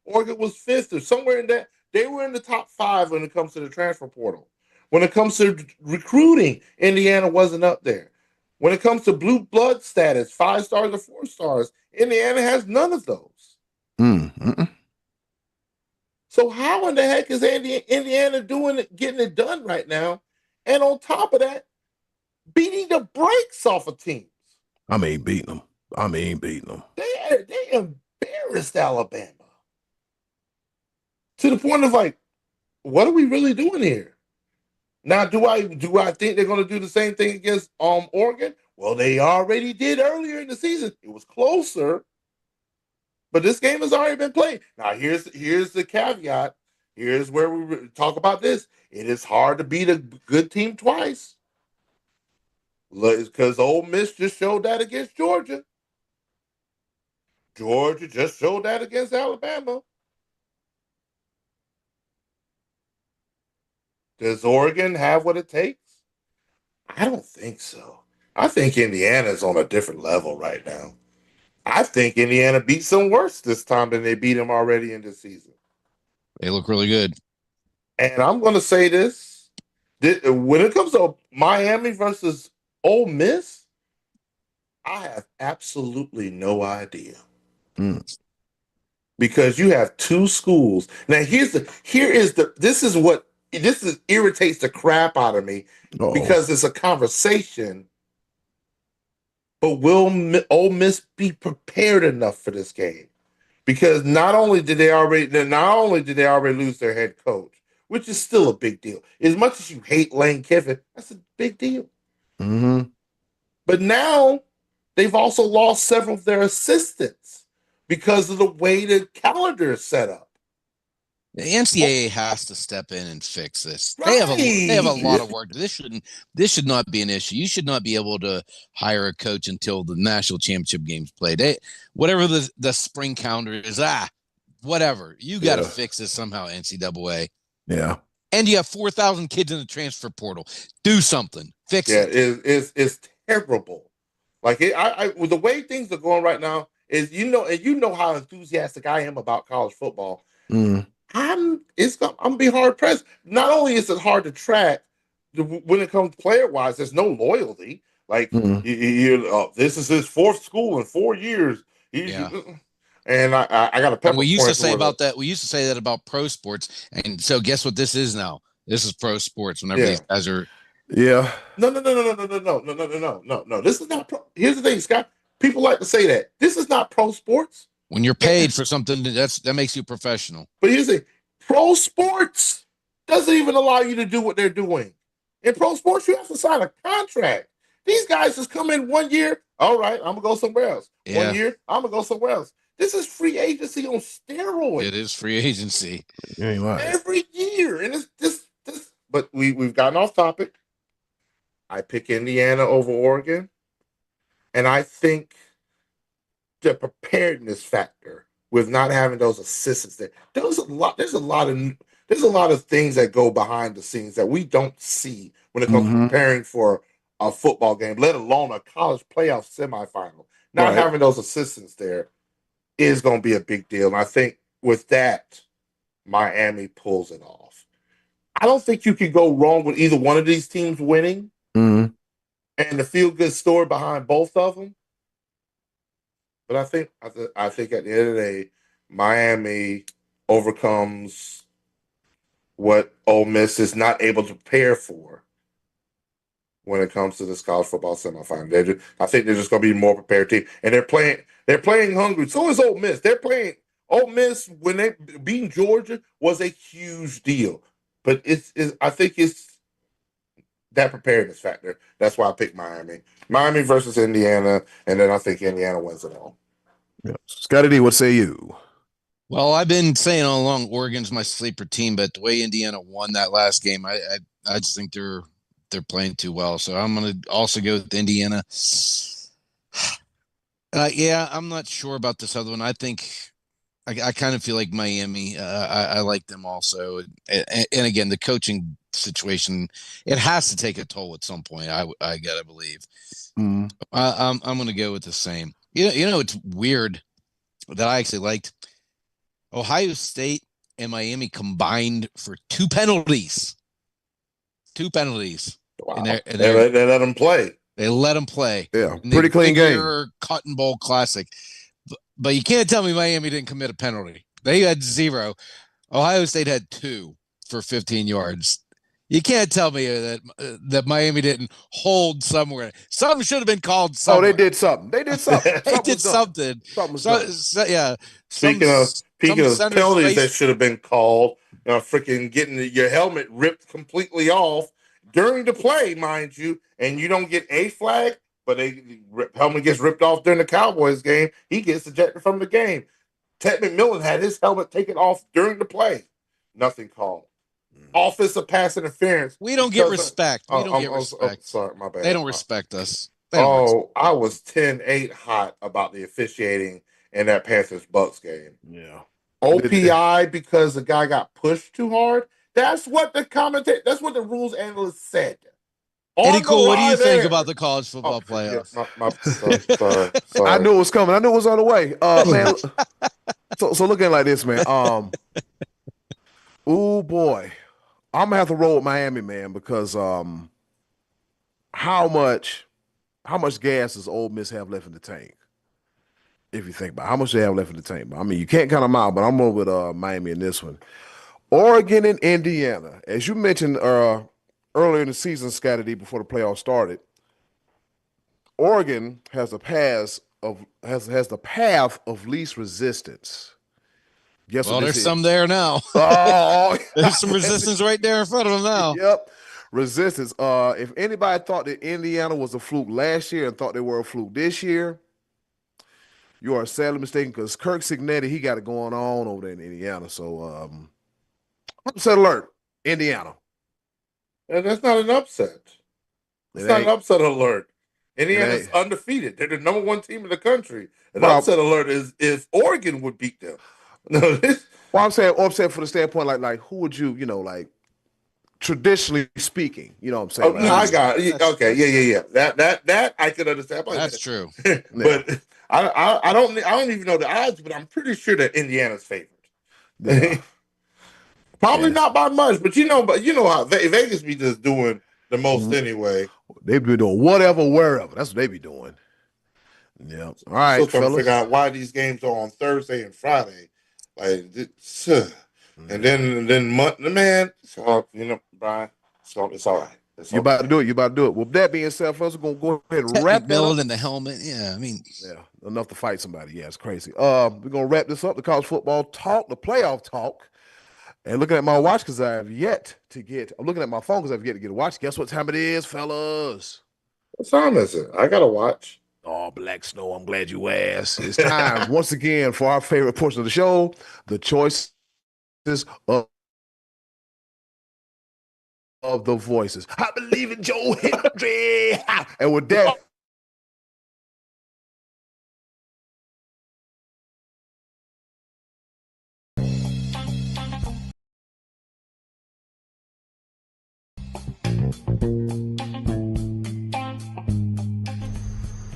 S2: Oregon was 5th, or somewhere in that. They were in the top 5 when it comes to the transfer portal. When it comes to recruiting, Indiana wasn't up there. When it comes to blue blood status, 5 stars or 4 stars, Indiana has none of those.
S1: Mm-mm.
S2: So how in the heck is Indiana getting it done right now? And on top of that, beating the brakes off of teams.
S1: Beating them.
S2: They embarrassed Alabama to the point of like, what are we really doing here? Now, do I think they're going to do the same thing against Oregon? Well, they already did earlier in the season. It was closer, but this game has already been played. Now, here's the caveat. Here's where we talk about this. It is hard to beat a good team twice, because Ole Miss just showed that against Georgia. Georgia just showed that against Alabama. Does Oregon have what it takes? I don't think so. I think Indiana's on a different level right now. I think Indiana beat them worse this time than they beat them already in this season.
S3: They look really good.
S2: And I'm going to say this. When it comes to Miami versus Ole Miss, I have absolutely no idea. Because you have 2 schools. Now, this irritates the crap out of me.
S1: Uh-oh.
S2: Because it's a conversation. But will Ole Miss be prepared enough for this game? Because not only did they already lose their head coach, which is still a big deal. As much as you hate Lane Kiffin, that's a big deal.
S1: Mm-hmm.
S2: But now they've also lost several of their assistants because of the way the calendar is set up.
S3: The NCAA has to step in and fix this.
S2: Right.
S3: They have a lot of work. This should not be an issue. You should not be able to hire a coach until the national championship game's played. Whatever the spring calendar is, whatever. You got to fix this somehow, NCAA.
S1: Yeah.
S3: And you have 4,000 kids in the transfer portal. Do something. Fix it.
S2: It's terrible. Like the way things are going right now is how enthusiastic I am about college football.
S1: Mm.
S2: I'm gonna be hard pressed. Not only is it hard to track when it comes player wise, there's no loyalty. Like this is his fourth school in 4 years. And I got a pepper.
S3: We used to say about that. We used to say that about pro sports, and so guess what this is now? This is pro sports. Whenever these guys are,
S2: no. This is not pro. Here's the thing, Scott. People like to say that this is not pro sports.
S3: When you're paid for something, that makes you professional.
S2: But here's the thing: pro sports doesn't even allow you to do what they're doing. In pro sports, you have to sign a contract. These guys just come in 1 year. All right, I'm gonna go somewhere else. 1 year, I'm gonna go somewhere else. This is free agency on steroids.
S3: It is free agency.
S2: Every year. And it's this. But we've gotten off topic. I pick Indiana over Oregon. And I think the preparedness factor with not having those assistants there. There's a lot of things that go behind the scenes that we don't see when it comes to preparing for a football game, let alone a college playoff semifinal. Not having those assistants there is going to be a big deal. And I think with that, Miami pulls it off. I don't think you could go wrong with either one of these teams winning. And the feel-good story behind both of them. But I think at the end of the day, Miami overcomes what Ole Miss is not able to prepare for when it comes to this college football semifinal. I think they're just going to be a more prepared team, and they're playing hungry. So is Ole Miss. Ole Miss when they beating Georgia was a huge deal, but I think it's that preparedness factor. That's why I picked Miami versus Indiana, and then I think Indiana wins it all.
S1: Yeah. Scotty D, what say you?
S3: Well, I've been saying all along Oregon's my sleeper team, but the way Indiana won that last game, I just think they're playing too well. So I'm going to also go with Indiana. I'm not sure about this other one. I think I kind of feel like Miami. I like them also. And again, the coaching situation, it has to take a toll at some point. I got to believe. I'm going to go with the same. It's weird that I actually liked Ohio State and Miami combined for 2 penalties. 2 penalties.
S2: Wow. They let them play.
S3: They let them play.
S1: Yeah, pretty clean game.
S3: Cotton Bowl Classic. But you can't tell me Miami didn't commit a penalty. They had 0. Ohio State had 2 for 15 yards. You can't tell me that Miami didn't hold somewhere. Something should have been called somewhere.
S1: Oh, they did something. They did something.
S3: Something was done.
S2: Speaking of penalties that should have been called, freaking getting your helmet ripped completely off during the play, mind you, and you don't get a flag, but helmet gets ripped off during the Cowboys game. He gets ejected from the game. Ted McMillan had his helmet taken off during the play. Nothing called. Offensive pass interference.
S3: We don't get respect.
S2: Sorry, my bad.
S3: They don't respect us.
S2: I was 10-8 hot about the officiating in that Panthers-Bucks game.
S1: Yeah.
S2: OPI because the guy got pushed too hard. That's what the rules analyst said.
S3: Eddie Cool, what do you think about the college football playoffs?
S2: Sorry.
S1: I knew it was coming. I knew it was on the way. Man. So looking like this, man. Oh boy. I'm gonna have to roll with Miami, man, because how much gas does Ole Miss have left in the tank? If you think about how much they have left in the tank. I mean, you can't count them out, but I'm going with Miami in this one. Oregon and Indiana, as you mentioned earlier in the season, Scotty, before the playoffs started, Oregon has the path of least resistance.
S3: Guess well, there's some there now. There's some resistance right there in front of them now.
S1: Yep. Resistance. If anybody thought that Indiana was a fluke last year and thought they were a fluke this year, you are sadly mistaken because Kirk Cignetti, he got it going on over there in Indiana. So Upset alert, Indiana.
S2: And that's not an upset. It's
S1: It
S2: not an
S1: ain't.
S2: upset alert.
S1: It
S2: Indiana's
S1: ain't.
S2: undefeated. They're the number one team in the country. An
S1: Bro,
S2: upset alert is if Oregon would beat them. No,
S1: well, I'm saying upset for the standpoint, like who would you, like traditionally speaking, you know what I'm
S2: oh
S1: saying? Like
S2: no,
S1: who
S2: I
S1: you,
S2: got it. Okay, yeah. That I could understand.
S3: That's true.
S1: yeah,
S2: But I don't even know the odds, but I'm pretty sure that Indiana's favored.
S1: yeah,
S2: Probably
S1: yeah.
S2: not by much, but you know how Vegas be just doing the most anyway.
S1: They be doing whatever, wherever. That's what they be doing. Yeah. All
S2: I'm still
S1: right,
S2: trying to figure
S1: fellas.
S2: out why these games are on Thursday and Friday. Like, and
S1: Yeah.
S2: then month, man. So, Brian, it's all right. It's
S1: You about
S2: okay.
S1: to do it. You about to do it. With that being said, fellas, we're gonna go ahead and
S3: Technic
S1: wrap that
S3: build
S1: up.
S3: and the helmet. Yeah, I mean,
S1: Yeah, enough to fight somebody. Yeah, it's crazy. We're gonna wrap this up. The college football talk, the playoff talk. And looking at my watch because I have yet to get. I'm looking at my phone because I've yet to get a watch. Guess what time it is, fellas?
S2: What time is it? I gotta watch.
S1: Oh, Black Snow, I'm glad you asked. It's time once again for our favorite portion of the show, the choices of, of the voices. I believe in Joe Hendry. And with that,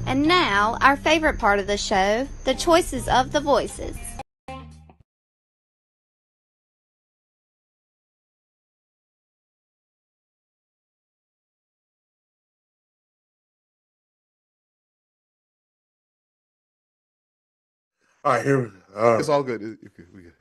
S5: And now, our favorite part of the show, the choices of the voices.
S2: All right, here we go. All
S1: it's
S2: right.
S1: all good. We good.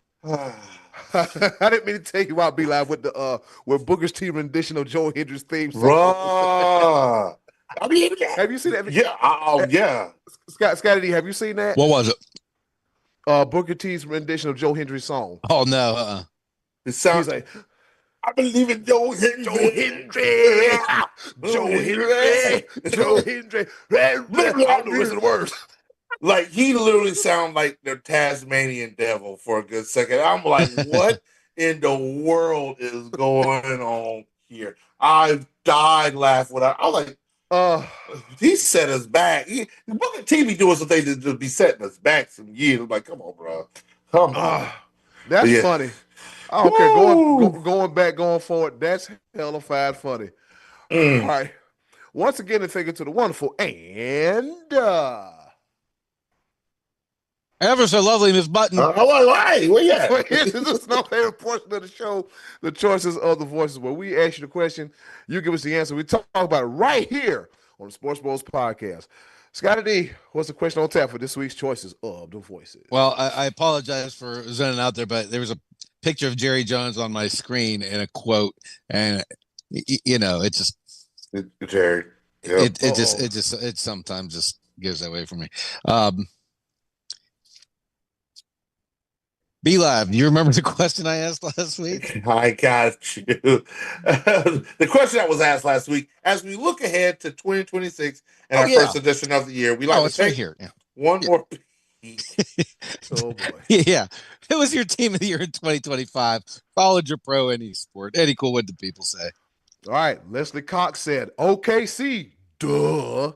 S1: I didn't mean to take you out, Be Live, with the with Booker's T rendition of Joe Hendry's theme song.
S2: Bruh. I mean,
S1: Have you seen that?
S2: yeah. Oh, yeah.
S1: Scotty D, have you seen that?
S3: what was it?
S1: Booker T's rendition of Joe Hendry's song.
S3: Oh no.
S2: It
S1: He's
S2: sounds.
S1: like,
S2: I believe in Joe Hendry.
S1: Joe Hendry, Joe Hendry, Joe Hendry. I don't know the rest of the words.
S2: Like he literally sounded like the Tasmanian devil for a good second. I'm like, what in the world is going on here? I've died laughing. I was like,
S1: Uh,
S2: he set us back. Booker T be doing something to just be setting us back some years. I'm like, come on, bro. Come on.
S1: that's
S2: Yeah.
S1: funny. I don't care. Going back, going forward, that's hella funny. All right. Once again, and thank you to the wonderful and
S3: Ever so lovely, Miss Button.
S2: I'm like, where you at?
S1: this is my favorite portion of the show, the choices of the voices, where we ask you the question, you give us the answer. We talk about it right here on the SportsBros podcast. Scotty D, what's the question on tap for this week's choices of the voices?
S3: Well, I apologize for zoning out there, but there was a picture of Jerry Jones on my screen and a quote, and it just
S2: Jerry. Yep.
S3: it sometimes just gives away from me. Be Live. Do you remember the question I asked last week?
S2: I got you. The question that was asked last week, as we look ahead to 2026 and our first edition of the year, we like to
S3: it's
S2: take
S3: right here. Yeah.
S2: one more peek.
S1: Oh boy.
S3: Yeah. It was your team of the year in 2025. Followed your pro any sport. Eddie Cool, what do people say?
S1: All right. Leslie Cox said, OKC. Duh.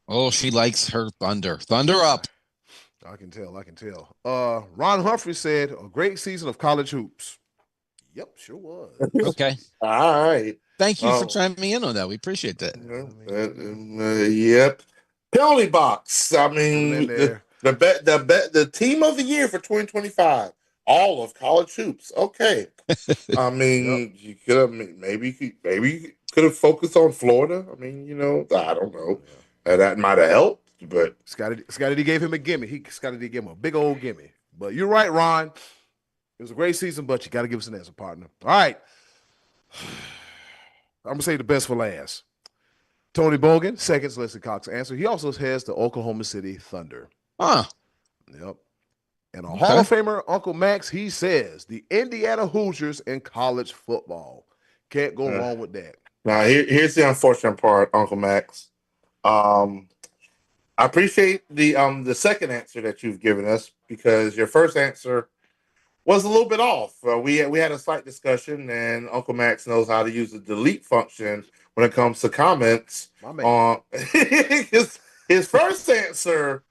S3: Oh, she likes her Thunder. Thunder up.
S1: I can tell. Ron Humphrey said, a great season of college hoops. Yep, sure was.
S3: Okay.
S2: All right.
S3: Thank you for chiming in on that. We appreciate that.
S2: Yep. Penalty box. I mean, the team of the year for 2025. All of college hoops. Okay. I mean, you could have maybe you could have focused on Florida. I mean, I don't know. That might have helped, but
S1: Scotty D gave him a gimme. Scotty D gave him a big old gimme. But you're right, Ron. It was a great season, but you got to give us an answer, partner. All right. I'm going to say the best for last. Tony Bogan, seconds, Leslie Cox answer. He also has the Oklahoma City Thunder.
S3: Huh.
S1: Yep. And a Hall of Famer, Uncle Max, he says the Indiana Hoosiers in college football. Can't go wrong with that.
S2: Now, here's the unfortunate part, Uncle Max. I appreciate the second answer that you've given us, because your first answer was a little bit off. We had a slight discussion, and Uncle Max knows how to use the delete function when it comes to comments.
S1: My man.
S2: His first answer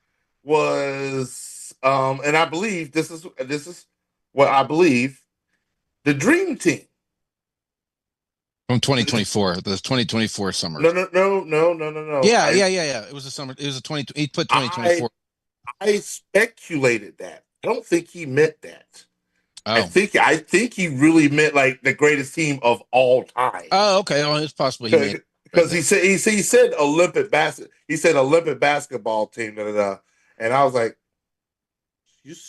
S2: was, and I believe this is what I believe, the Dream Team.
S3: From 2024, the 2024 summer.
S2: No.
S3: Yeah. It was a summer. It was a 20. He put 2024.
S2: I speculated that. I don't think he meant that.
S3: Oh.
S2: I think he really meant like the greatest team of all time.
S3: Oh, okay. Well, it's possible he made
S2: because he said Olympic basketball team. And I was like,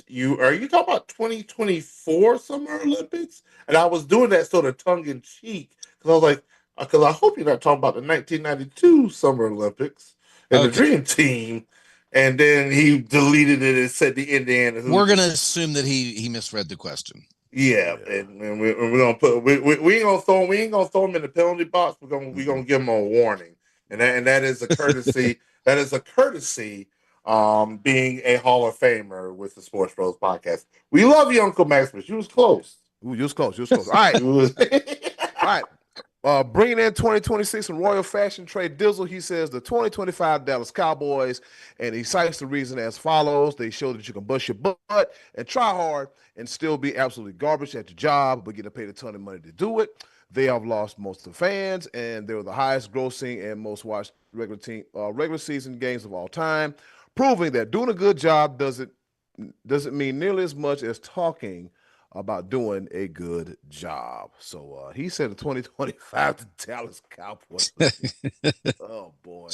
S2: you are you talking about 2024 Summer Olympics? And I was doing that sort of tongue in cheek because I was like, because I hope you're not talking about the 1992 Summer Olympics and the Dream Team. And then he deleted it and said the Indiana Hoosiers.
S3: We're gonna assume that he misread the question.
S2: Yeah, and we're gonna put we ain't gonna throw him in the penalty box. We're gonna give him a warning, and that is a courtesy. That is a courtesy. Being a Hall of Famer with the Sports Bros podcast. We love you, Uncle Max, but you was close.
S1: Ooh, you was close. All right. All right. Bringing in 2026 in royal fashion, Trey Dizzle, he says the 2025 Dallas Cowboys, and he cites the reason as follows. They show that you can bust your butt and try hard and still be absolutely garbage at your job, but get paid a ton of money to do it. They have lost most of the fans, and they were the highest grossing and most watched regular season games of all time, proving that doing a good job doesn't mean nearly as much as talking about doing a good job. So he said the 2025 to Dallas Cowboys. Oh boy.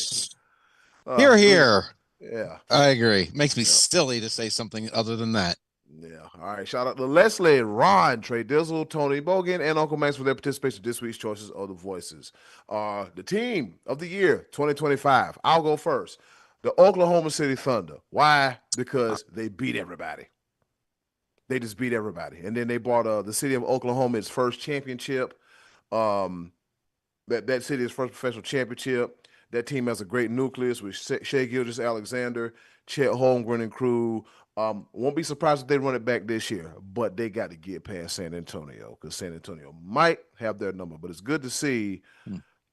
S3: Here.
S1: Yeah.
S3: I agree. Makes me silly to say something other than that.
S1: Yeah. All right. Shout out to Leslie, Ron, Trey Dizzle, Tony Bogan, and Uncle Max for their participation in this week's Choices of the Voices. The team of the year 2025. I'll go first. The Oklahoma City Thunder. Why? Because they beat everybody. They just beat everybody. And then they brought the city of Oklahoma its first championship. That city's first professional championship. That team has a great nucleus with Shea Gilgeous-Alexander, Chet Holmgren and crew. Won't be surprised if they run it back this year, but they got to get past San Antonio because San Antonio might have their number. But it's good to see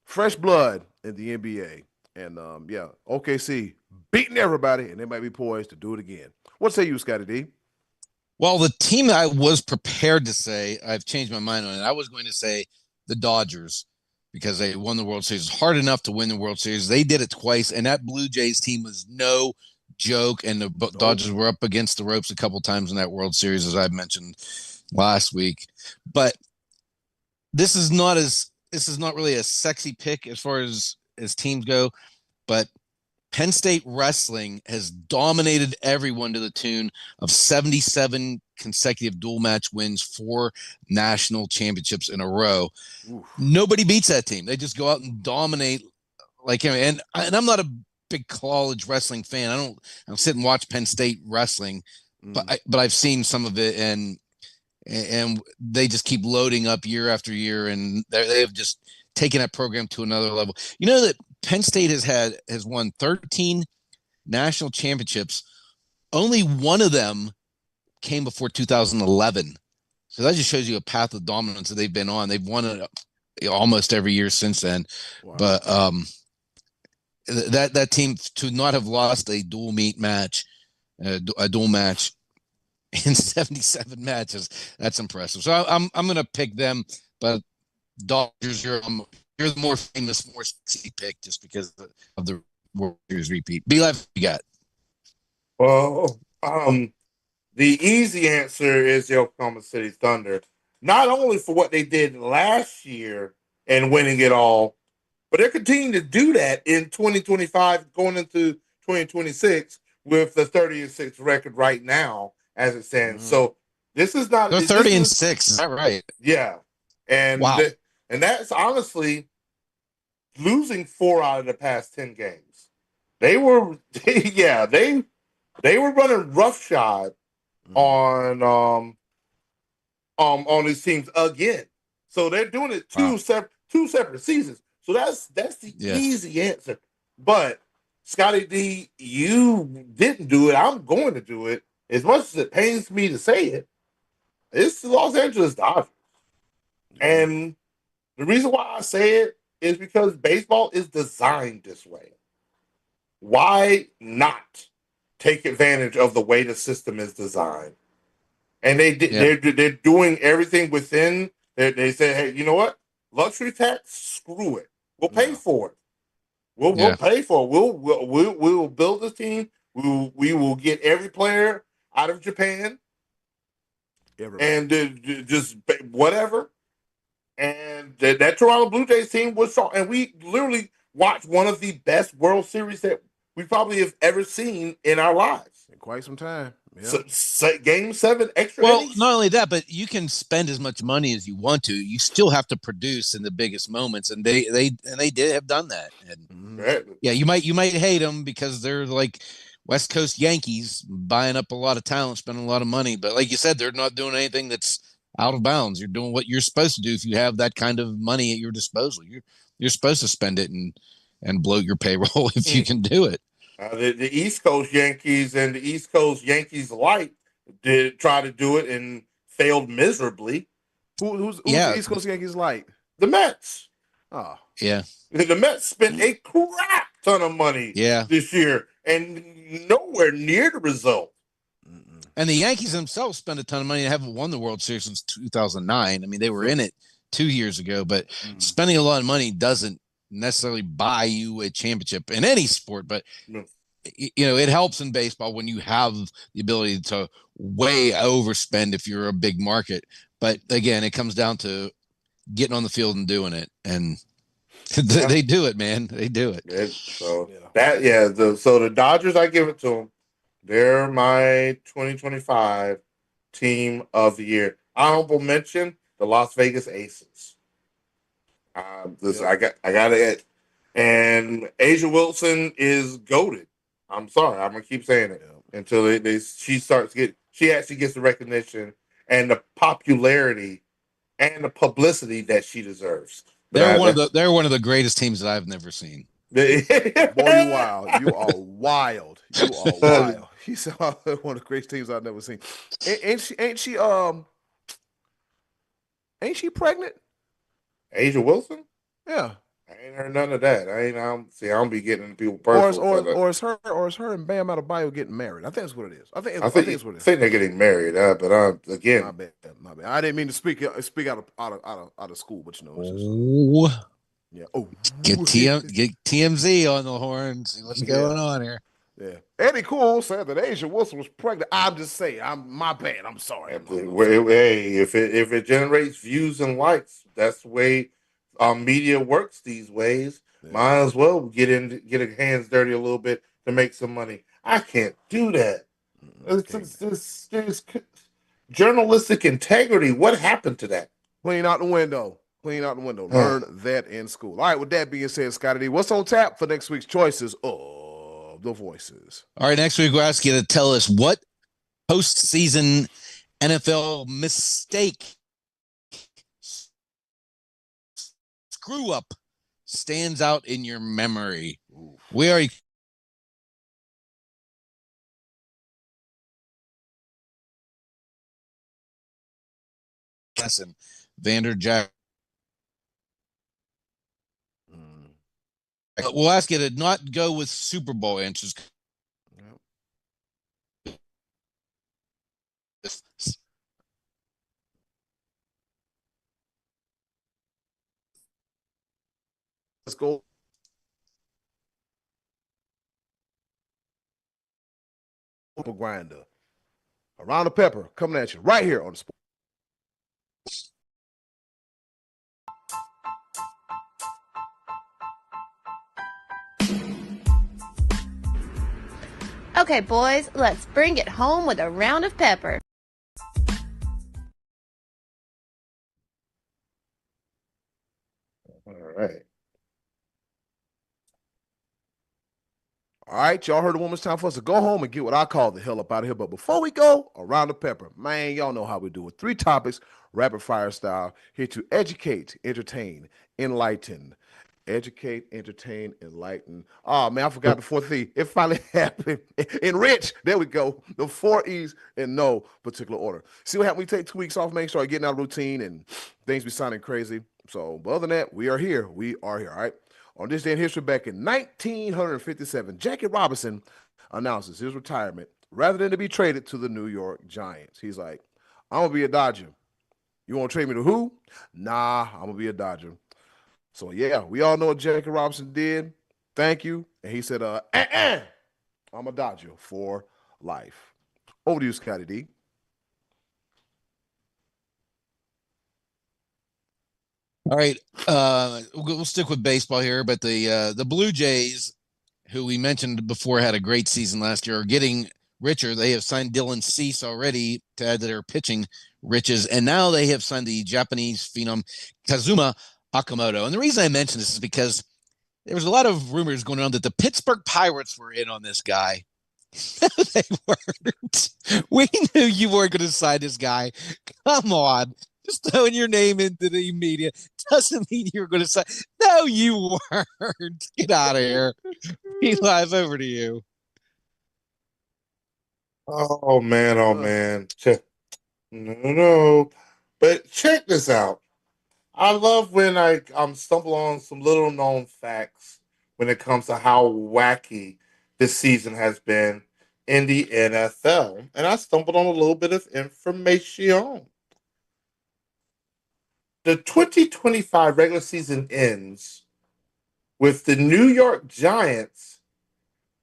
S1: fresh blood in the NBA. And, OKC beating everybody, and they might be poised to do it again. What say you, Scotty D?
S3: Well, the team that I was prepared to say, I've changed my mind on it. I was going to say the Dodgers because they won the World Series. Hard enough to win the World Series. They did it twice, and that Blue Jays team was no joke, and the Dodgers were up against the ropes a couple times in that World Series, as I mentioned last week. But this is not really a sexy pick as far as teams go, but Penn State wrestling has dominated everyone to the tune of 77 consecutive dual match wins, 4 national championships in a row. Oof. Nobody beats that team. They just go out and dominate like him. And I'm not a big college wrestling fan. I don't sit and watch Penn State wrestling, but I've seen some of it, and they just keep loading up year after year, and they have just taken that program to another level. You know that Penn State has won 13 national championships. Only one of them came before 2011. So that just shows you a path of dominance that they've been on. They've won it almost every year since then. Wow. But that team to not have lost a dual match in 77 matches, that's impressive. So I'm going to pick them, but Dodgers, you're the more famous, more sexy pick just because of the World Series repeat. B-Live, you got?
S2: Well, the easy answer is the Oklahoma City Thunder. Not only for what they did last year and winning it all, but they're continuing to do that in 2025, going into 2026 with the 30-6 record right now as it stands. So this is not.
S3: They're 30-6. Is that right?
S2: Yeah, and
S3: wow.
S2: And that's honestly losing 4 out of the past 10 games. They were running roughshod on these teams again. So they're doing it two separate seasons. So that's the easy answer. But Scotty D, you didn't do it. I'm going to do it. As much as it pains me to say it, It's the Los Angeles Dodgers. And the reason why I say it is because baseball is designed this way. Why not take advantage of the way the system is designed? And they're doing everything within. They say, hey, you know what? Luxury tax, screw it. We'll pay for it. We'll pay for it. We'll build this team. We will get every player out of Japan and just whatever. And that Toronto Blue Jays team was strong. And we literally watched one of the best World Series that we probably have ever seen in our lives.
S1: In quite some time.
S2: Yeah. So, game 7 extra innings.
S3: Not only that, but you can spend as much money as you want to. You still have to produce in the biggest moments, and they did have done that. And yeah, you might hate them because they're like West Coast Yankees buying up a lot of talent, spending a lot of money. But like you said, they're not doing anything that's out of bounds. You're doing what you're supposed to do if you have that kind of money at your disposal. You're supposed to spend it and bloat your payroll if you can do it.
S2: The East Coast Yankees and the East Coast Yankees Light did try to do it and failed miserably.
S1: Who's the East Coast Yankees Light?
S2: The Mets.
S1: Oh.
S3: Yeah.
S2: The Mets spent a crap ton of money this year and nowhere near the result.
S3: And the Yankees themselves spent a ton of money and haven't won the World Series since 2009. I mean, they were in it 2 years ago, but spending a lot of money doesn't necessarily buy you a championship in any sport, but it helps in baseball when you have the ability to way overspend if you're a big market. But again, it comes down to getting on the field and doing it, and they do it, man. They do it.
S2: So the Dodgers, I give it to them. They're my 2025 team of the year. Honorable mention: the Las Vegas Aces. I got it. And Asia Wilson is goated. I'm sorry, I'm gonna keep saying it until she actually gets the recognition and the popularity and the publicity that she deserves.
S3: They're one of the greatest teams that I've never seen.
S1: Boy, you wild. You are wild. You are wild. He's one of the greatest teams I've never seen. Ain't she pregnant?
S2: Asia Wilson?
S1: Yeah.
S2: I ain't heard none of that. I don't be getting people personal.
S1: Or is her and Bam Adebayo getting married? I think that's what it is. I think it's what it is.
S2: I think they're getting married, but again,
S1: my bad. I didn't mean to speak out of school, but you know.
S3: Get TMZ on the horn. See what's going on here.
S1: Yeah. Eddie Cool said that Asia Wilson was pregnant. I'm just saying. My bad. I'm sorry.
S2: Hey, if it generates views and likes, that's the way media works these ways. Yeah. Might as well get her hands dirty a little bit to make some money. I can't do that. It's journalistic integrity. What happened to that?
S1: Clean out the window. Learn that in school. All right, with that being said, Scotty D, what's on tap for next week's choices of the voices?
S3: All right, next week we'll ask you to tell us what postseason NFL mistake screw up stands out in your memory. We are Vander Jack. We'll ask you to not go with Super Bowl answers.
S1: Let's go. Grinder. Around the Pepper coming at you right here on the Sport.
S5: Okay, boys, let's bring it home with a round of pepper.
S2: All right.
S1: All right, y'all heard the woman's time for us to go home and get what I call the hell up out of here. But before we go, around the pepper, man, y'all know how we do it. 3 topics, rapid fire style, here to educate, entertain, enlighten, Educate, entertain, enlighten. Oh, man, I forgot the fourth E. It finally happened. Enrich. There we go. The 4 E's in no particular order. See what happened? We take 2 weeks off, make sure I getting out of routine and things be sounding crazy. So, but other than that, we are here. We are here, all right? On this day in history, back in 1957, Jackie Robinson announces his retirement rather than to be traded to the New York Giants. He's like, I'm going to be a Dodger. You want to trade me to who? Nah, I'm going to be a Dodger. So, yeah, we all know what Jackie Robinson did. Thank you. And he said, I'm a Dodger for life. Over to you, Scotty D.
S3: All right, we'll stick with baseball here, but the Blue Jays, who we mentioned before had a great season last year, are getting richer. They have signed Dylan Cease already to add to their pitching riches, and now they have signed the Japanese phenom Kazuma Okamoto. And the reason I mention this is because there was a lot of rumors going on that the Pittsburgh Pirates were in on this guy. No, they weren't. We knew you weren't going to sign this guy. Come on. Just throwing your name into the media doesn't mean you're going to sign. No, you weren't. Get out of here. Eli's over to you.
S2: Oh man, oh man. No. But check this out. I love when I stumble on some little known facts when it comes to how wacky this season has been in the NFL. And I stumbled on a little bit of information. The 2025 regular season ends with the New York Giants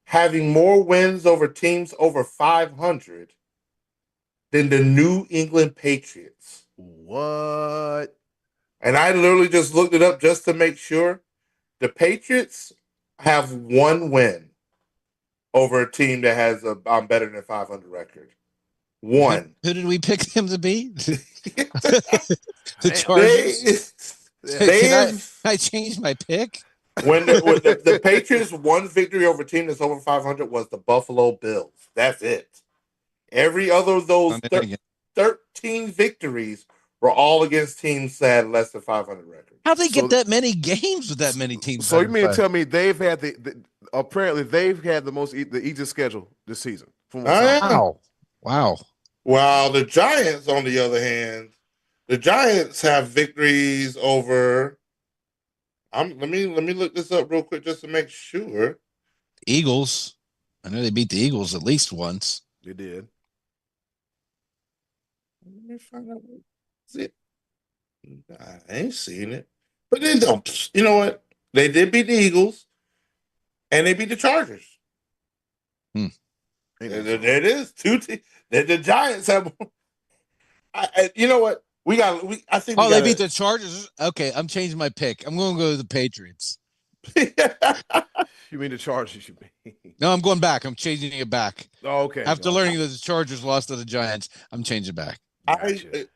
S2: having more wins over teams over 500 than the New England Patriots.
S1: What?
S2: And I literally just looked it up just to make sure. The Patriots have one win over a team that has a better than 500 record. One.
S3: Who did we pick them to be? The
S1: Damn.
S3: Chargers.
S2: Can
S3: I change my pick?
S2: When the Patriots' one victory over a team that's over 500 was the Buffalo Bills. That's it. Every other of those 13 victories were all against teams that had less than 500 records.
S3: How'd they get that many games with that many teams?
S1: So you mean to tell me they've had apparently they've had the easiest schedule this season?
S3: Wow.
S2: While the Giants, on the other hand, the Giants have victories over. Let me look this up real quick just to make sure.
S3: Eagles. I know they beat the Eagles at least once.
S1: They did.
S2: Let me find out what is it. I ain't seen it. But they don't. You know what? They did beat the Eagles and they beat the Chargers. There it is. Two teams. The Giants have. You know what? I think.
S3: They beat the Chargers. Okay, I'm changing my pick. I'm going to go to the Patriots.
S1: You mean the Chargers? You mean?
S3: No, I'm going back. I'm changing it back.
S1: Oh, okay.
S3: After learning that the Chargers lost to the Giants, I'm changing back.
S1: Gotcha.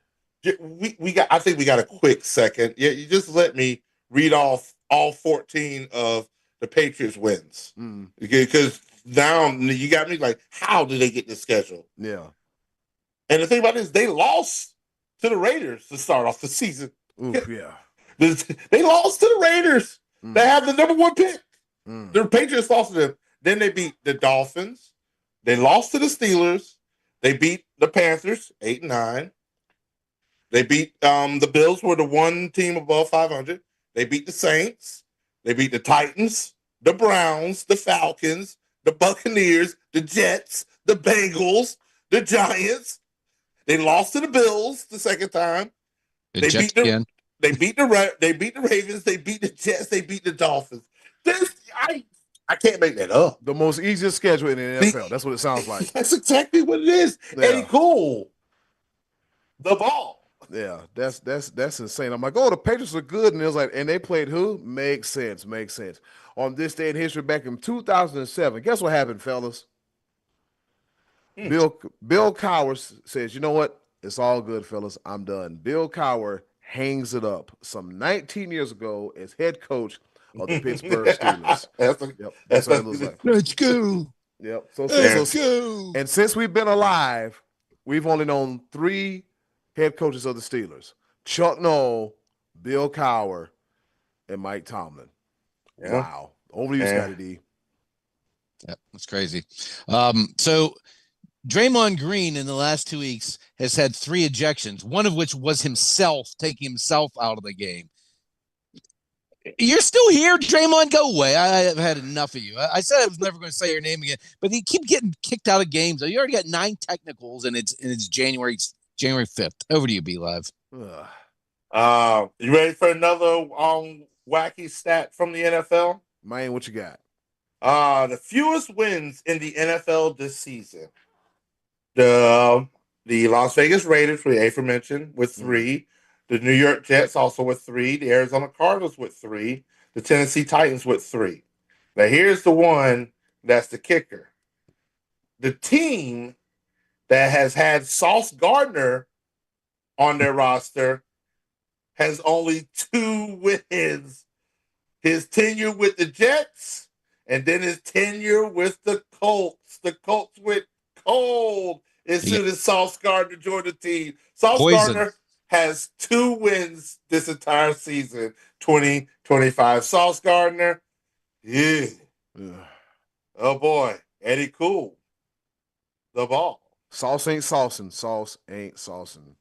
S2: I think we got a quick second. Yeah, you just let me read off all 14 of the Patriots wins. Because now you got me like, how did they get this schedule?
S1: Yeah.
S2: And the thing about it is they lost to the Raiders to start off the season.
S1: Oof, yeah.
S2: They lost to the Raiders. They have the number one pick. The Patriots lost to them. Then they beat the Dolphins. They lost to the Steelers. They beat the Panthers, 8-9. They beat the Bills, were the one team above 500. They beat the Saints. They beat the Titans, the Browns, the Falcons, the Buccaneers, the Jets, the Bengals, the Giants. They lost to the Bills the second time. They beat the Ravens. They beat the Jets. They beat the Dolphins. I can't make that up.
S1: The most easiest schedule in the NFL. That's what it sounds like.
S2: That's exactly what it is. Yeah. Eddie Cool. The ball.
S1: Yeah, that's insane. I'm like, oh, the Patriots are good, and it was like, and they played who? Makes sense. On this day in history, back in 2007, guess what happened, fellas? Bill Cowher says, you know what? It's all good, fellas. I'm done. Bill Cowher hangs it up some 19 years ago as head coach of the Pittsburgh Steelers. That's what it looks like.
S3: Let's go.
S1: Yep.
S3: Let's go.
S1: And since we've been alive, we've only known 3 head coaches of the Steelers: Chuck Noll, Bill Cowher, and Mike Tomlin.
S2: Yeah.
S1: Wow. Over to you, Scotty D.
S3: Yeah, that's crazy. So Draymond Green in the last 2 weeks has had 3 ejections, one of which was himself taking himself out of the game. You're still here, Draymond. Go away. I have had enough of you. I said I was never going to say your name again, but you keep getting kicked out of games. You already got 9 technicals, and it's January 5th. Over to you, B Live.
S2: You ready for another wacky stat from the NFL?
S1: Man, what you got?
S2: The fewest wins in the NFL this season. The Las Vegas Raiders, we aforementioned, with 3. The New York Jets also with 3. The Arizona Cardinals with 3. The Tennessee Titans with 3. Now here's the one that's the kicker. The team that has had Sauce Gardner on their roster has only 2 wins. His tenure with the Jets and then his tenure with the Colts. The Colts went cold as soon as Sauce Gardner joined the team. Sauce Gardner has 2 wins this entire season, 2025. Sauce Gardner, yeah. Oh boy, Eddie Cool, the ball.
S1: Sauce ain't saucing. Sauce ain't saucing.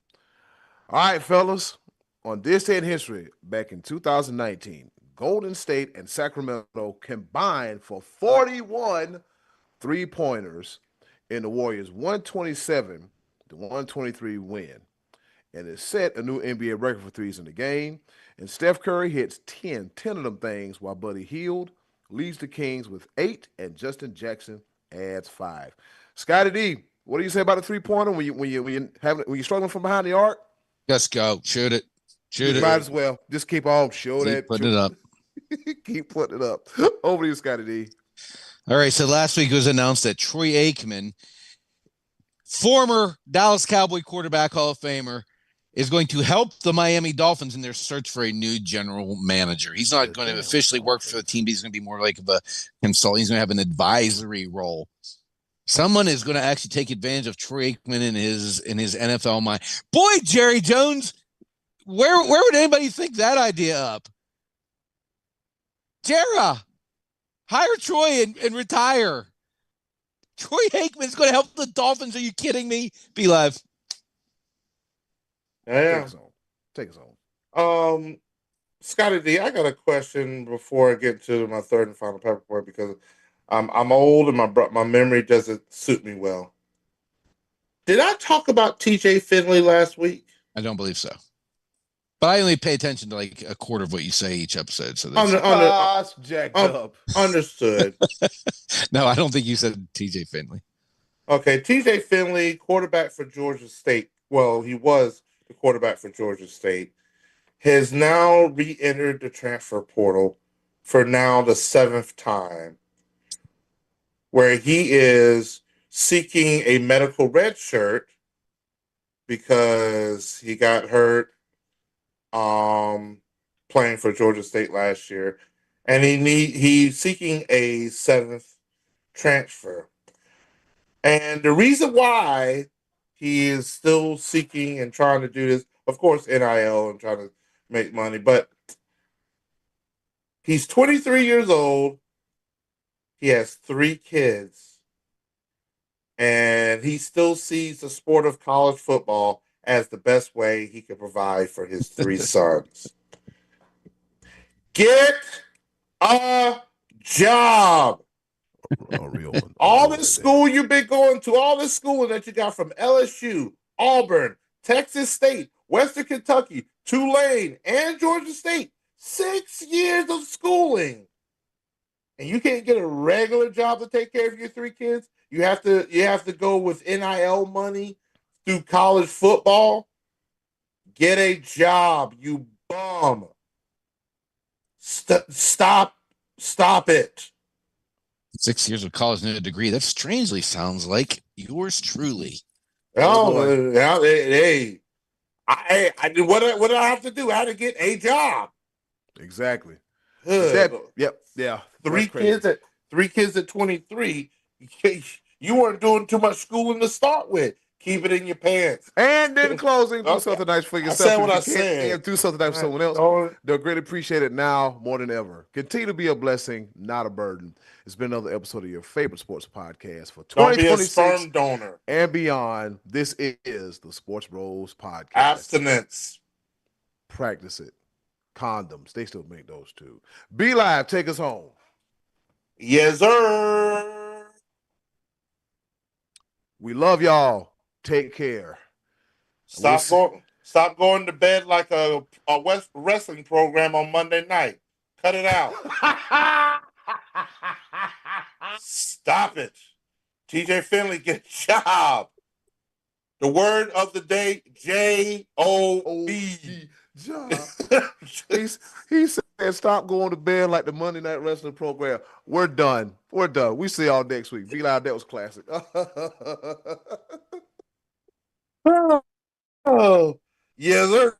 S1: All right, fellas. On this day in history, back in 2019, Golden State and Sacramento combined for 41 3-pointers in the Warriors' 127 to 123 win. And it set a new NBA record for threes in the game. And Steph Curry hits 10 of them things, while Buddy Hield leads the Kings with 8, and Justin Jackson adds 5. Scotty D, what do you say about the 3-pointer when you're struggling from behind the arc?
S3: Let's go. Shoot it.
S1: Might as well. Just keep on. Keep
S3: putting it up.
S1: Keep putting it up. Over to you, Scotty D.
S3: All right. So last week it was announced that Troy Aikman, former Dallas Cowboy quarterback Hall of Famer, is going to help the Miami Dolphins in their search for a new general manager. He's not going to officially work for the team. He's going to be more like of a consultant. He's going to have an advisory role. Someone is going to actually take advantage of Troy Aikman in his NFL mind. Boy, Jerry Jones, where would anybody think that idea up? Jera, hire Troy and retire. Troy Aikman's going to help the Dolphins. Are you kidding me? Be live.
S2: Yeah.
S1: Take us on.
S2: Scotty D, I got a question before I get to my third and final pepper point, because I'm old and my memory doesn't suit me well. Did I talk about TJ Finley last week?
S3: I don't believe so. But I only pay attention to like a quarter of what you say each episode. So
S1: jacked up.
S2: Understood.
S3: No, I don't think you said TJ Finley.
S2: Okay, TJ Finley, quarterback for Georgia State. Well, he was the quarterback for Georgia State. Has now re-entered the transfer portal for now the 7th time, where he is seeking a medical red shirt because he got hurt playing for Georgia State last year, and he's seeking a 7th transfer. And the reason why he is still seeking and trying to do this, of course, NIL and trying to make money, but he's 23 years old. He has 3 kids, and he still sees the sport of college football as the best way he can provide for his 3 sons. Get a job. All this school you've been going to, all this schooling that you got from LSU, Auburn, Texas State, Western Kentucky, Tulane, and Georgia State, 6 years of schooling, and you can't get a regular job to take care of your 3 kids. You have to go with NIL money through college football. Get a job, you bum. Stop it.
S3: 6 years of college and a degree. That strangely sounds like yours truly.
S2: Oh, hey, what did I have to do? I had to get a job.
S1: Exactly.
S2: Yep.
S1: Yeah.
S2: 3 kids at 23. You weren't doing too much schooling to start with. Keep it in your pants.
S1: And then closing, do
S2: Okay.
S1: something nice for
S2: I
S1: yourself.
S2: said what I
S1: If you can't,
S2: said.
S1: and do something nice for someone else.
S2: Don't-
S1: They'll greatly appreciate it now more than ever. Continue to be a blessing, not a burden. It's been another episode of your favorite sports podcast for
S2: Don't be a
S1: 2026
S2: sperm donor.
S1: and beyond. This is the Sports Bros podcast.
S2: Abstinence.
S1: Practice it. Condoms. They still make those too. Be Live, take us home.
S2: Yes, sir.
S1: We love y'all. Take care.
S2: Stop going to bed like a wrestling program on Monday night. Cut it out. Stop it. TJ Finley, get a job. The word of the day, J-O-B.
S1: Job. He said, stop going to bed like the Monday Night Wrestling program. We're done. We see y'all next week. Be Live, that was classic.
S2: Oh, yes, sir.